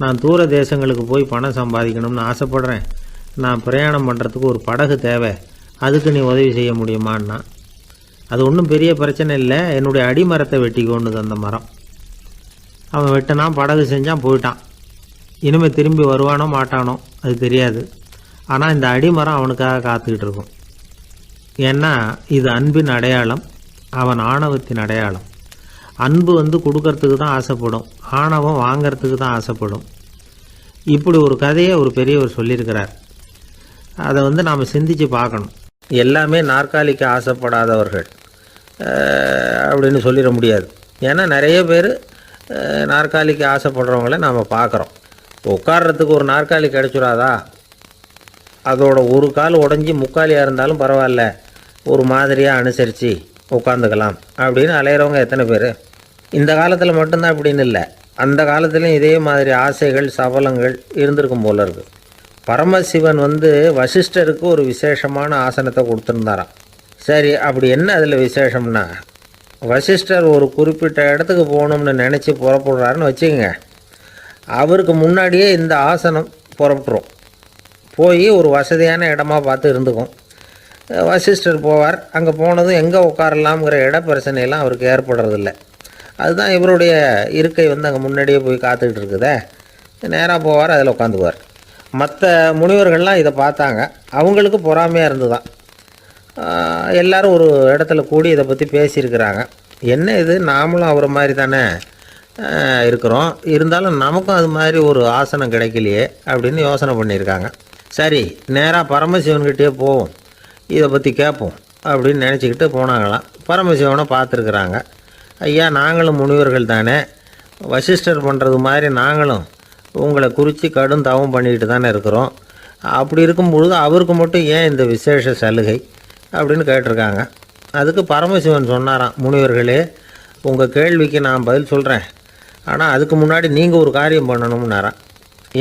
நான் தூர தேசங்களுக்கு போய் பணம் சம்பாதிக்கணும்னு ஆசைப்படுறேன். நான் பிரயாணம் பண்ணுறதுக்கு ஒரு படகு தேவை, அதுக்கு நீ உதவி செய்ய முடியுமான்னா. அது ஒன்றும் பெரிய பிரச்சனை இல்லை, என்னுடைய அடிமரத்தை வெட்டிக்கோன்னுது அந்த மரம். அவன் வெட்டினான், படகு செஞ்சான், போயிட்டான். இனிமேல் திரும்பி வருவானோ மாட்டானோ அது தெரியாது. ஆனால் இந்த அடிமரம் அவனுக்காக காத்துக்கிட்டு இருக்கும். ஏன்னா இது அன்பின் அடையாளம், அவன் ஆணவத்தின் அடையாளம். அன்பு கொடுக்கறதுக்கு தான் ஆசைப்படும், ஆணவம் வாங்கிறதுக்கு தான் ஆசைப்படும். இப்படி ஒரு கதையை ஒரு பெரியவர் சொல்லியிருக்கிறார். அதை நாம் சிந்திச்சு பார்க்கணும். எல்லாமே நாற்காலிக்கு ஆசைப்படாதவர்கள் அப்படின்னு சொல்லிட முடியாது. ஏன்னா நிறைய பேர் நாற்காலிக்கு ஆசைப்படுறவங்கள நாம் பார்க்குறோம். உட்கார்றதுக்கு ஒரு நாற்காலி கிடச்சிடாதா, அதோட ஒரு கால் உடஞ்சி முக்காலியாக இருந்தாலும் பரவாயில்ல, ஒரு மாதிரியாக அனுசரித்து உட்காந்துக்கலாம் அப்படின்னு அலையிறவங்க எத்தனை பேர்? இந்த காலத்தில் மட்டும்தான் அப்படின்னு இல்லை, அந்த காலத்துலேயும் இதே மாதிரி ஆசைகள் சபலங்கள் இருந்திருக்கும் போல இருக்குது. பரமசிவன் வசிஷ்டருக்கு ஒரு விசேஷமான ஆசனத்தை கொடுத்துருந்தாராம். சரி, அப்படி என்ன அதில் விசேஷம்னா, வசிஷ்டர் ஒரு குறிப்பிட்ட இடத்துக்கு போகணும்னு நினச்சி புறப்படுறாருன்னு வச்சுக்கோங்க. அவருக்கு முன்னாடியே இந்த ஆசனம் புறப்பட்டுரும். போய் ஒரு வசதியான இடமா பார்த்து இருந்துக்கும். வசிஷ்டர் போவார். அங்கே போனதும் எங்கே உட்காரலாம்ங்கிற இட பிரச்சனையெல்லாம் அவருக்கு ஏற்படுறதில்ல. அதுதான் இவருடைய இருக்கை அங்கே முன்னாடியே போய் காத்துக்கிட்டு இருக்குதே. நேராக போவார், அதில் உட்காந்துக்குவார். மற்ற முனிவர்கள்லாம் இதை பார்த்தாங்க. அவங்களுக்கு பொறாமையாக இருந்துதான். எல்லோரும் ஒரு இடத்துல கூடி இதை பற்றி பேசியிருக்கிறாங்க. என்ன இது, நாமளும் அவரை மாதிரி தானே இருக்கிறோம், இருந்தாலும் நமக்கும் அது மாதிரி ஒரு ஆசனம் கிடைக்கலையே அப்படின்னு யோசனை பண்ணியிருக்காங்க. சரி, நேராக பரமசிவன்கிட்டே போவோம், இதை பற்றி கேட்போம் அப்படின்னு நினச்சிக்கிட்டு போனாங்களாம். பரமசிவனை பார்த்துருக்குறாங்க. ஐயா, நாங்களும் முனிவர்கள் தானே, வசிஷ்டர் பண்ணுறது மாதிரி நாங்களும் உங்களை குறித்து கடும் தவம் பண்ணிக்கிட்டு தானே இருக்கிறோம். அப்படி இருக்கும் பொழுது அவருக்கு மட்டும் ஏன் இந்த விசேஷ சலுகை அப்படின்னு கேட்டிருக்காங்க. அதுக்கு பரமசிவன் சொன்னாராம், முனிவர்களே, உங்கள் கேள்விக்கு நான் பதில் சொல்கிறேன், ஆனால் அதுக்கு முன்னாடி நீங்கள் ஒரு காரியம் பண்ணணும்னாராம்.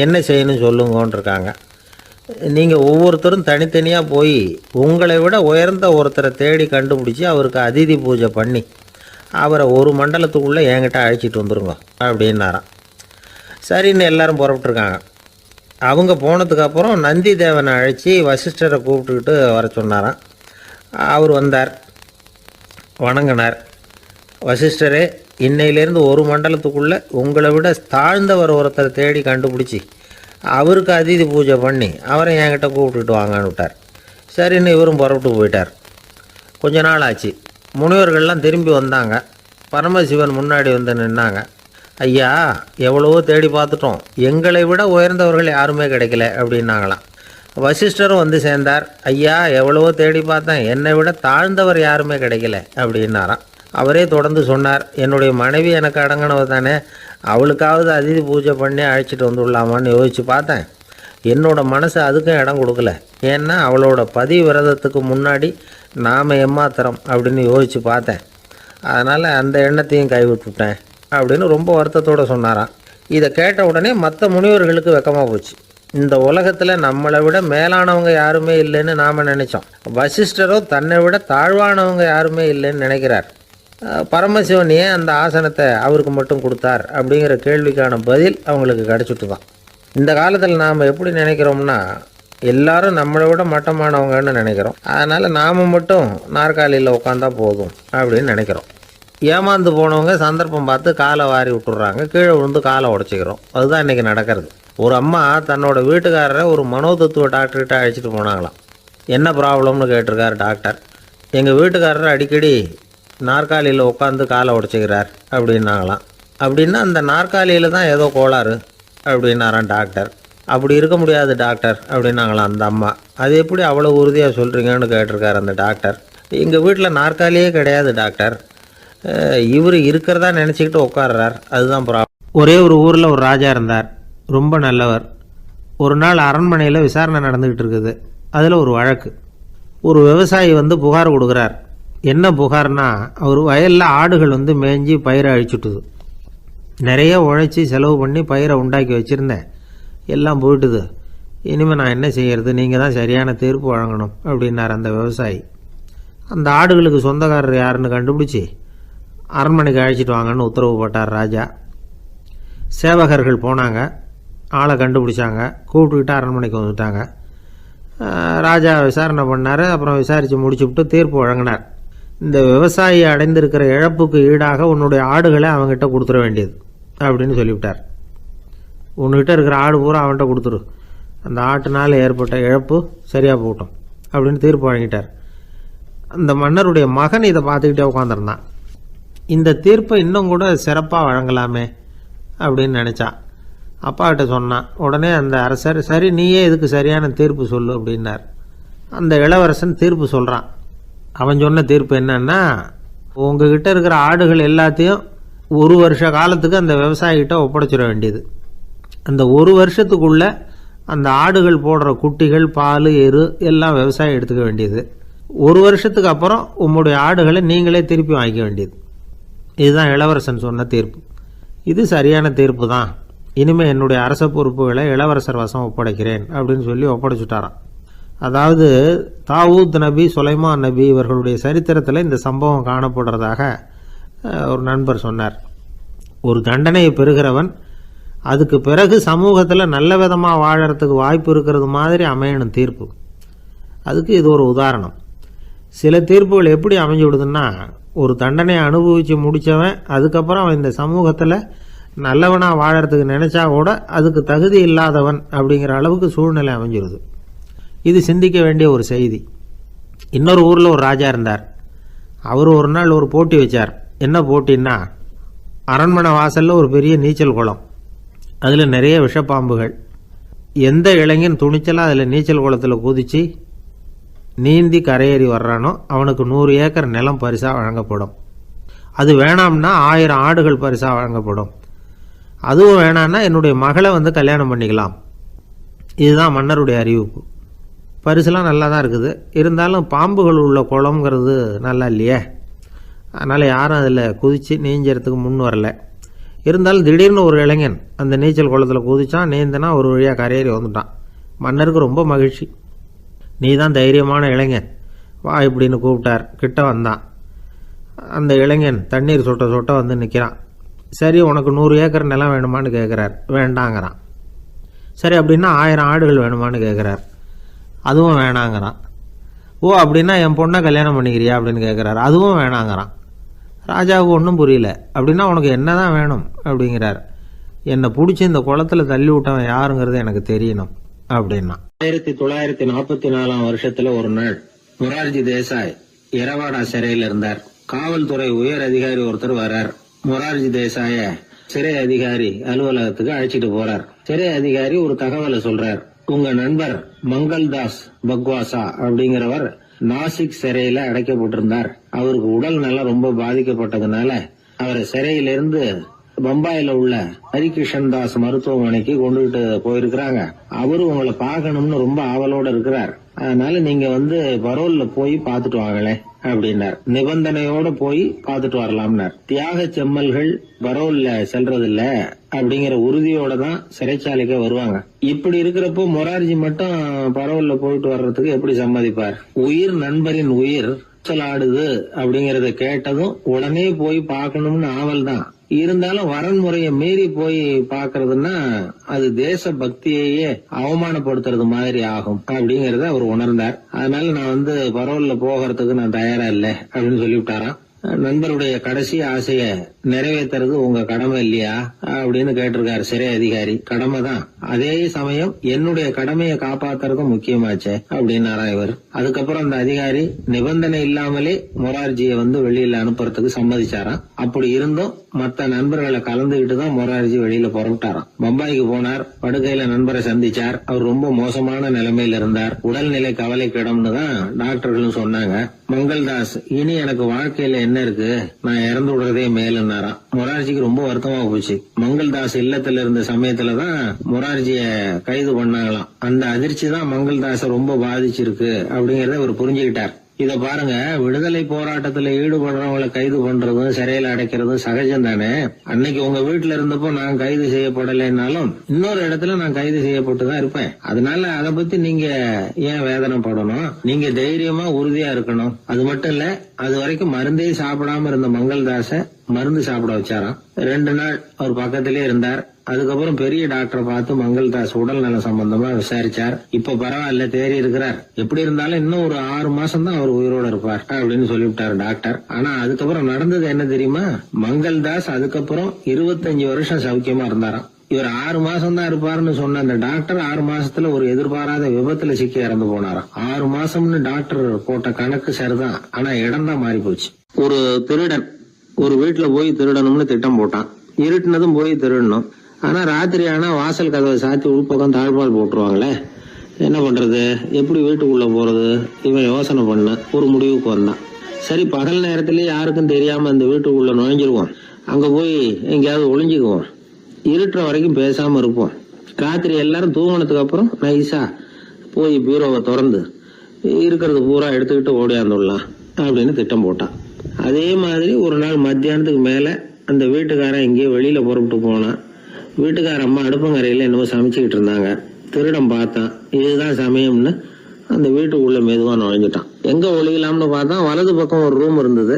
என்ன செய்யணும் சொல்லுங்கன்றிருக்காங்க. நீங்கள் ஒவ்வொருத்தரும் தனித்தனியாக போய் உங்களை விட உயர்ந்த ஒருத்தரை தேடி கண்டுபிடிச்சி அவருக்கு அதிதி பூஜை பண்ணி அவரை ஒரு மண்டலத்துக்குள்ளே என்கிட்ட அழைச்சிட்டு வந்துருங்க அப்படின்னாராம். சரின்னு எல்லாரும் புறப்பட்டுருக்காங்க. அவங்க போனதுக்கப்புறம் நந்தி தேவனை அழைச்சி வசிஷ்டரை கூப்பிட்டுக்கிட்டு வர சொன்னாராம். அவர் வந்தார், வணங்கினார். வசிஷ்டரே, இன்னையிலேருந்து ஒரு மண்டலத்துக்குள்ளே உங்களை விட தாழ்ந்தவர் ஒருத்தரை தேடி கண்டுபிடிச்சி அவருக்கு அதிதி பூஜை பண்ணி அவரை என்கிட்ட கூப்பிட்டுட்டு வாங்கன்னு விட்டார். சரின்னு இவரும் புறப்பட்டு போயிட்டார். கொஞ்ச நாள் ஆச்சு. முனிவர்கள்லாம் திரும்பி வந்தாங்க. பரமசிவன் முன்னாடி நின்னாங்க. ஐயா, எவ்வளவோ தேடி பார்த்துட்டோம், எங்களை விட உயர்ந்தவர்கள் யாருமே கிடைக்கல அப்படின்னாங்களாம். வசிஷ்டரும் சேர்ந்தார். ஐயா, எவ்வளவோ தேடி பார்த்தேன், என்னை விட தாழ்ந்தவர் யாருமே கிடைக்கல அப்படின்னாராம். அவரே தொடர்ந்து சொன்னார், என்னுடைய மனைவி எனக்கு அடங்கினவ தானே, அவளுக்காவது அதிதி பூஜை பண்ணி அழைச்சிட்டு வந்துடலாமான்னு யோசித்து பார்த்தேன். என்னோட மனசு அதுக்கும் இடம் கொடுக்கல. ஏன்னா அவளோட விரதத்துக்கு முன்னாடி நாம் ஏமாத்திரம் அப்படின்னு யோசித்து பார்த்தேன். அதனால் அந்த எண்ணத்தையும் கைவிட்டுட்டேன் அப்படின்னு ரொம்ப வருத்தத்தோடு சொன்னாராம். இதை கேட்ட உடனே மற்ற முனிவர்களுக்கு வெக்கமாக போச்சு. இந்த உலகத்தில் நம்மளை விட மேலானவங்க யாருமே இல்லைன்னு நாம் நினச்சோம். வசிஷ்டரோ தன்னை விட தாழ்வானவங்க யாருமே இல்லைன்னு நினைக்கிறார். பரமசிவன் ஏன் அந்த ஆசனத்தை அவருக்கு மட்டும் கொடுத்தார் அப்படிங்கிற கேள்விக்கான பதில் அவங்களுக்கு கிடச்சிட்டு தான். இந்த காலத்தில் நாம் எப்படி நினைக்கிறோம்னா, எல்லாரும் நம்மளை விட மட்டமானவங்கன்னு நினைக்கிறோம். அதனால் நாம் மட்டும் நாற்காலியில் உட்காந்தா போதும் அப்படின்னு நினைக்கிறோம். ஏமாந்து போனவங்க சந்தர்ப்பம் பார்த்து காலை வாரி விட்டுறாங்க, கீழே விழுந்து காலை உடச்சிக்கிறோம். அதுதான் இன்றைக்கி நடக்கிறது. ஒரு அம்மா தன்னோட வீட்டுக்காரரை ஒரு மனோதத்துவ டாக்டர்கிட்ட அழைச்சிட்டு போனாங்களாம். என்ன ப்ராப்ளம்னு கேட்டிருக்கார் டாக்டர். எங்கள் வீட்டுக்காரர் அடிக்கடி நாற்காலியில் உட்காந்து காலை உடச்சிக்கிறார் அப்படின்னாங்களாம். அப்படின்னா அந்த நாற்காலியில் தான் ஏதோ கோளாறு அப்படின்னாரான் டாக்டர். அப்படி இருக்க முடியாது டாக்டர் அப்படின்னாங்களாம் அந்த அம்மா. அது எப்படி அவ்வளோ உறுதியாக சொல்கிறீங்கன்னு கேட்டிருக்கார் அந்த டாக்டர். எங்கள் வீட்டில் நாற்காலியே கிடையாது டாக்டர், இவர் இருக்கிறதா நினச்சிக்கிட்டு உட்கார்றார், அதுதான் ப்ராப்ளம். ஒரே ஒரு ஊரில் ஒரு ராஜா இருந்தார், ரொம்ப நல்லவர். ஒரு நாள் அரண்மனையில் விசாரணை நடந்துக்கிட்டு இருக்குது. அதில் ஒரு வழக்கு. ஒரு விவசாயி புகார் கொடுக்குறார். என்ன புகார்னா, அவர் வயலில் ஆடுகள் மேய்ஞ்சி பயிரை அழிச்சுட்டுது. நிறைய உழைச்சி செலவு பண்ணி பயிரை உண்டாக்கி வச்சுருந்தேன், எல்லாம் போயிட்டுது. இனிமேல் நான் என்ன செய்கிறது, நீங்கள் தான் சரியான தீர்ப்பு வழங்கணும் அப்படின்னார் அந்த விவசாயி. அந்த ஆடுகளுக்கு சொந்தக்காரர் யாருன்னு கண்டுபிடிச்சி அரண்மனைக்கு அழைச்சிட்டு வாங்கன்னு உத்தரவு போட்டார் ராஜா. சேவகர்கள் போனாங்க, ஆளை கண்டுபிடிச்சாங்க, கூப்பிட்டுக்கிட்டு அரண்மனைக்கு வந்துட்டாங்க. ராஜா விசாரணை பண்ணார். அப்புறம் விசாரித்து முடிச்சுவிட்டு தீர்ப்பு வழங்கினார். இந்த விவசாயி அடைந்திருக்கிற இழப்புக்கு ஈடாக உன்னுடைய ஆடுகளை அவங்ககிட்ட கொடுத்துட வேண்டியது அப்படின்னு சொல்லிவிட்டார். உன்கிட்ட இருக்கிற ஆடு பூரா அவன்கிட்ட கொடுத்துரு, அந்த ஆட்டுனால் ஏற்பட்ட இழப்பு சரியாக போகட்டும் அப்படின்னு தீர்ப்பு வழங்கிட்டார். அந்த மன்னருடைய மகன் இதை பார்த்துக்கிட்டே அப்பாக்கிட்ட சொன்னான். உடனே அந்த அரசர், சரி நீயே இதுக்கு சரியான தீர்ப்பு சொல்லு அப்படின்னார். அந்த இளவரசன் தீர்ப்பு சொல்கிறான். அவன் சொன்ன தீர்ப்பு என்னன்னா, உங்ககிட்ட இருக்கிற ஆடுகள் எல்லாத்தையும் 1 வருஷ காலத்துக்கு அந்த விவசாயிகிட்ட ஒப்படைச்சிட வேண்டியது. அந்த 1 வருஷத்துக்குள்ள அந்த ஆடுகள் போடுற குட்டிகள், பால், எரு எல்லாம் விவசாயி எடுத்துக்க வேண்டியது. 1 வருஷத்துக்கு அப்புறம் உங்களுடைய ஆடுகளை நீங்களே திருப்பி வாங்கிக்க வேண்டியது. இதுதான் இளவரசன் சொன்ன தீர்ப்பு. இது சரியான தீர்ப்பு தான். இனிமேல் என்னுடைய அரச பொறுப்புகளை இளவரசர் வசம் ஒப்படைக்கிறேன் அப்படின்னு சொல்லி ஒப்படைச்சுட்டாராம். அதாவது தாவூத் நபி, சுலைமான் நபி இவர்களுடைய சரித்திரத்தில் இந்த சம்பவம் காணப்படுறதாக ஒரு நண்பர் சொன்னார். ஒரு தண்டனையை பெறுகிறவன் அதுக்கு பிறகு சமூகத்தில் நல்ல விதமாக வாழறதுக்கு வாய்ப்பு இருக்கிறது மாதிரி அமையணும் தீர்ப்பு. அதுக்கு இது ஒரு உதாரணம். சில தீர்ப்புகள் எப்படி அமைஞ்சு விடுதுன்னா, ஒரு தண்டனையை அனுபவித்து முடித்தவன் அதுக்கப்புறம் அவன் இந்த சமூகத்தில் நல்லவனாக வாழறதுக்கு நினச்சா கூட அதுக்கு தகுதி இல்லாதவன் அப்படிங்கிற அளவுக்கு சூழ்நிலை அமைஞ்சிருது. இது சிந்திக்க வேண்டிய ஒரு செய்தி. இன்னொரு ஊரில் ஒரு ராஜா இருந்தார். அவர் ஒரு நாள் ஒரு போட்டி வச்சார். என்ன போட்டின்னா, அரண்மனை வாசலில் ஒரு பெரிய நீச்சல் குளம், அதில் நிறைய விஷப்பாம்புகள். எந்த இளைஞன் துணிச்சலாக அதில் நீச்சல் குளத்தில் குதித்து நீந்தி கரையேறி வர்றானோ அவனுக்கு 100 ஏக்கர் நிலம் பரிசாக வழங்கப்படும். அது வேணாம்னா 1000 ஆடுகள் பரிசாக வழங்கப்படும். அதுவும் வேணான்னா என்னுடைய மகளை கல்யாணம் பண்ணிக்கலாம். இதுதான் மன்னருடைய அறிவிப்பு. பரிசுலாம் நல்லா தான் இருக்குது. இருந்தாலும் பாம்புகள் உள்ள குளம்ங்கிறது நல்லா இல்லையே. அதனால் யாரும் அதில் குதித்து நீஞ்சறதுக்கு முன் வரல. இருந்தாலும் திடீர்னு ஒரு இளைஞன் அந்த நீச்சல் குளத்தில் குதித்தான். நீந்தினா ஒரு வழியாக கரையேறி வந்துட்டான். மன்னருக்கு ரொம்ப மகிழ்ச்சி. நீ தான் தைரியமான இளைஞன், வா இப்படின்னு கூப்பிட்டார். கிட்ட வந்தான். அந்த இளைஞன் தண்ணீர் சொட்ட சொட்ட வந்து நிற்கிறான். சரி, உனக்கு 100 ஏக்கர் நிலம் வேணுமான்னு கேட்குறார். வேண்டாங்கிறான். சரி, அப்படின்னா 1000 ஆடுகள் வேணுமான்னு கேட்குறார். அதுவும் வேணாங்கிறான். ஓ, அப்படின்னா என் பொண்ணை கல்யாணம் பண்ணிக்கிறியா அப்படின்னு கேட்குறாரு. அதுவும் வேணாங்கிறான். ராஜாவுக்கு ஒன்றும் புரியல. அப்படின்னா உனக்கு என்ன தான் வேணும் அப்படிங்கிறார். என்னை பிடிச்சி இந்த குளத்தில் தள்ளி விட்டவன் யாருங்கிறது எனக்கு தெரியணும் அப்படின்னா. 1944 வருஷத்துல ஒரு நாள் மொரார்ஜி தேசாய் எரவாடா சிறையில் இருந்தார். காவல்துறை உயர் அதிகாரி ஒருத்தர் வர்றார். மொரார்ஜி தேசாய சிறை அதிகாரி அலுவலகத்துக்கு அழைச்சிட்டு போறார். சிறை அதிகாரி ஒரு தகவலை சொல்றார். உங்க நண்பர் மங்கள்தாஸ் பக்வாசா அப்படிங்கிறவர் நாசிக் சிறையில அடைக்கப்பட்டிருந்தார். அவருக்கு உடல் நலம் ரொம்ப பாதிக்கப்பட்டதுனால அவரை சிறையிலிருந்து பம்பாயில உள்ள ஹரிகிருஷ்ணன் தாஸ் மருத்துவமனைக்கு கொண்டுகிட்டு போயிருக்கிறாங்க. அவரு உங்களை பார்க்கணும்னு ரொம்ப ஆவலோட இருக்கிறார். அதனால நீங்க பரோல்ல போய் பாத்துட்டு வாங்களே அப்படின்னார். நிபந்தனையோட போய் பாத்துட்டு வரலாம்னார். தியாக செம்மல்கள் பரோல்ல செல்றது இல்ல அப்படிங்கிற உறுதியோட தான் சிறைச்சாலைக்கு வருவாங்க. இப்படி இருக்கிறப்போ மொரார்ஜி மட்டும் பரோல்ல போயிட்டு வர்றதுக்கு எப்படி சம்மதிப்பார்? உயிர் நண்பரின் உயிர் ஆடுது அப்படிங்கறத கேட்டதும் உடனே போய் பார்க்கணும்னு ஆவல் தான். இருந்தாலும் வரன்முறையை மீறி போய் பாக்குறதுன்னா அது தேச பக்தியையே அவமானப்படுத்துறது மாதிரி ஆகும் அப்படிங்கறத அவர் உணர்ந்தார். அதனால நான் பரோல்ல போகிறதுக்கு நான் தயாரா இல்ல அப்படின்னு சொல்லிவிட்டாராம். நண்பருடைய கடைசி ஆசைய நிறைவேற்றுறது உங்க கடமை இல்லையா அப்படின்னு கேட்டிருக்காரு சிறை அதிகாரி. கடமை தான், அதே சமயம் என்னுடைய கடமையை காப்பாத்துறதும் முக்கியமாச்சே அப்படின்னாரா இவர். அதுக்கப்புறம் அந்த அதிகாரி நிபந்தனை இல்லாமலே மொரார்ஜியை வெளியில அனுப்புறதுக்கு சம்மதிச்சாராம். அப்படி இருந்தும் மத்த நண்பர்களை கலந்துகிட்டு தான் மொரார்ஜி வெளியில புறப்பட்டாராம். பம்பாய்க்கு போனார். படுக்கையில நண்பரை சந்திச்சார். அவர் ரொம்ப மோசமான நிலைமையில இருந்தார். உடல்நிலை கவலைக்கிடம்னு தான் டாக்டர்களும் சொன்னாங்க. மங்கள்தாஸ், இனி எனக்கு வாழ்க்கையில என்ன இருக்கு, நான் இறந்து விடுறதே மேலுன்னாராம். மொரார்ஜிக்கு ரொம்ப வருத்தமா போச்சு. மங்கள்தாஸ் இல்லத்துல இருந்த சமயத்துலதான் மொரார்ஜிய கைது பண்ணாங்களாம். அந்த அதிர்ச்சி தான் மங்கள்தாஸ ரொம்ப பாதிச்சிருக்கு அப்படிங்கறத அவர் புரிஞ்சுக்கிட்டார். இத பாருங்க, விடுதலை போராட்டத்துல ஈடுபடுறவங்களை கைது பண்றதும் சிறையில அடைக்கிறதும் சகஜம் தானே. அன்னைக்கு உங்க வீட்டுல இருந்தப்போ நான் கைது செய்யப்படலைன்னாலும் இன்னொரு இடத்துல நான் கைது செய்யப்பட்டுதான் இருப்பேன். அதனால அதை பத்தி நீங்க ஏன் வேதனைப்படணும்? நீங்க தைரியமா உறுதியா இருக்கணும். அது மட்டும் இல்ல, அது வரைக்கும் மருந்தே சாப்பிடாம இருந்த மங்கள்தாஸ மருந்து சாப்பிட வச்சாராம். 2 நாள் அவர் பக்கத்திலே இருந்தார். அதுக்கப்புறம் பெரிய டாக்டரை பார்த்து மங்கள்தாஸ் உடல் நல சம்பந்தமா விசாரிச்சார். இப்ப பரவாயில்ல, தேறி இருக்கிறார். எப்படி இருந்தாலும் இன்னும் ஒரு 6 மாசம் தான் அவர் உயிரோட இருப்பார் அப்படின்னு சொல்லிவிட்டாரு டாக்டர். ஆனா அதுக்கப்புறம் நடந்தது என்ன தெரியுமா? மங்கள்தாஸ் அதுக்கப்புறம் 25 வருஷம் சௌக்கியமா இருந்தாராம். இவர் 6 மாசம் தான் இருப்பாருன்னு சொன்ன அந்த டாக்டர் 6 மாசத்துல ஒரு எதிர்பாராத விபத்துல சிக்கி இறந்து போனாராம். 6 மாசம்னு டாக்டர் போட்ட கணக்கு சரிதான், ஆனா இடம் தான் மாறி போச்சு. ஒரு திருடன் ஒரு வீட்டுல போய் திருடணும்னு திட்டம் போட்டான். இருட்டுனதும் போய் திருடணும். ஆனா ராத்திரி ஆனா வாசல் கதவை சாத்தி உள்பக்கம் தாழ்பால் போட்டுருவாங்களே, என்ன பண்றது, எப்படி வீட்டுக்குள்ள போறது? இவன் யோசனை பண்ண ஒரு முடிவுக்கு வந்தான். சரி, பகல் நேரத்திலேயே யாருக்கும் தெரியாம அந்த வீட்டுக்குள்ள நுழைஞ்சிருவோம், அங்க போய் எங்கேயாவது ஒளிஞ்சுக்குவோம், இருட்டுற வரைக்கும் பேசாம இருப்போம், ராத்திரி எல்லாரும் தூங்கினதுக்கு அப்புறம் நைஸா போய் பீரோவை திறந்து இருக்கிறது பூரா எடுத்துக்கிட்டு ஓடியாந்துடலாம் அப்படின்னு திட்டம் போட்டான். அதே மாதிரி ஒரு நாள் மத்தியானத்துக்கு மேல அந்த வீட்டுக்காரன் எங்கேயோ வெளியில புறப்பட்டு போனான். வீட்டுக்கார அம்மா அடுப்பங்கரையில என்னவோ சமைச்சுக்கிட்டு இருந்தாங்க. திருடன் பார்த்தான், இதுதான் சமயம்னு அந்த வீட்டுக்குள்ள மெதுவா நுழைஞ்சிட்டான். எங்க ஒளியலாம்னு பார்த்தா வலது பக்கம் ஒரு ரூம் இருந்தது.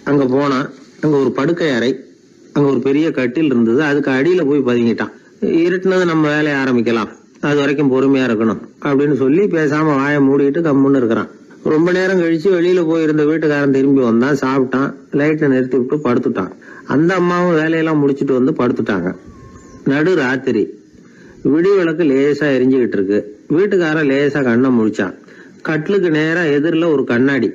அங்க போனான். அங்க ஒரு படுக்கை அறை, அங்க ஒரு பெரிய கட்டில் இருந்தது. அதுக்கு அடியில போய் பதுங்கிட்டான். இருட்டுனது நம்ம வேலையை ஆரம்பிக்கலாம், அது வரைக்கும் பொறுமையா இருக்கணும் அப்படின்னு சொல்லி பேசாம வாயை மூடிட்டு கம்முன்னு இருக்கிறான். ரொம்ப நேரம் கழிச்சு வெளியில போயிருந்த வீட்டுக்காரன் திரும்பி வந்தான், சாப்பிட்டான், லைட்டை நிறுத்தி விட்டு படுத்துட்டான். அந்த அம்மாவும் வேலையெல்லாம் முடிச்சுட்டு வந்து படுத்துட்டாங்க. நடு ராத்திரி, விடி விளக்கு லேசா எரிஞ்சுக்கிட்டு இருக்கு. வீட்டுக்காரன் லேசா கண்ணை முழிச்சான். கட்லுக்கு நேரா எதிரில் ஒரு கண்ணாடி,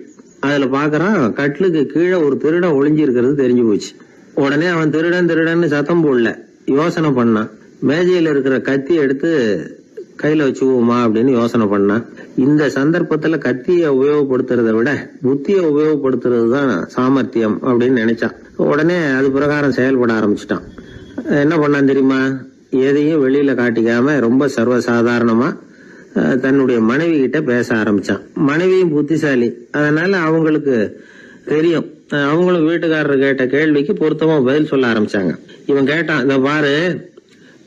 அதுல பாக்குறான் கட்லுக்கு கீழே ஒரு திருடன் ஒளிஞ்சு இருக்கிறது தெரிஞ்சு போச்சு. உடனே அவன் திருடன் திருடன்னு சத்தம் போடல, யோசனை பண்ணான். மேஜையில இருக்கிற கத்தி எடுத்து கையில வச்சுக்குவோமா அப்படின்னு யோசனை பண்ணான். இந்த சந்தர்ப்பத்துல கத்தியை உபயோகப்படுத்துறதை விட புத்தியை உபயோகப்படுத்துறது தான் சாமர்த்தியம் அப்படின்னு நினைச்சான். உடனே அது பிரகாரம் செயல்பட ஆரம்பிச்சிட்டான். என்ன பண்ணான் தெரியுமா? எதையும் வெளியில காட்டிக்காம ரொம்ப சர்வசாதாரணமா தன்னுடைய மனைவி கிட்ட பேச ஆரம்பிச்சான். மனைவியும் புத்திசாலி, அதனால அவங்களுக்கு தெரியும். அவங்களும் வீட்டுக்காரர் கேட்ட கேள்விக்கு பொருத்தமா பதில் சொல்ல ஆரம்பிச்சாங்க. இவன் கேட்டான், இந்த பாரு,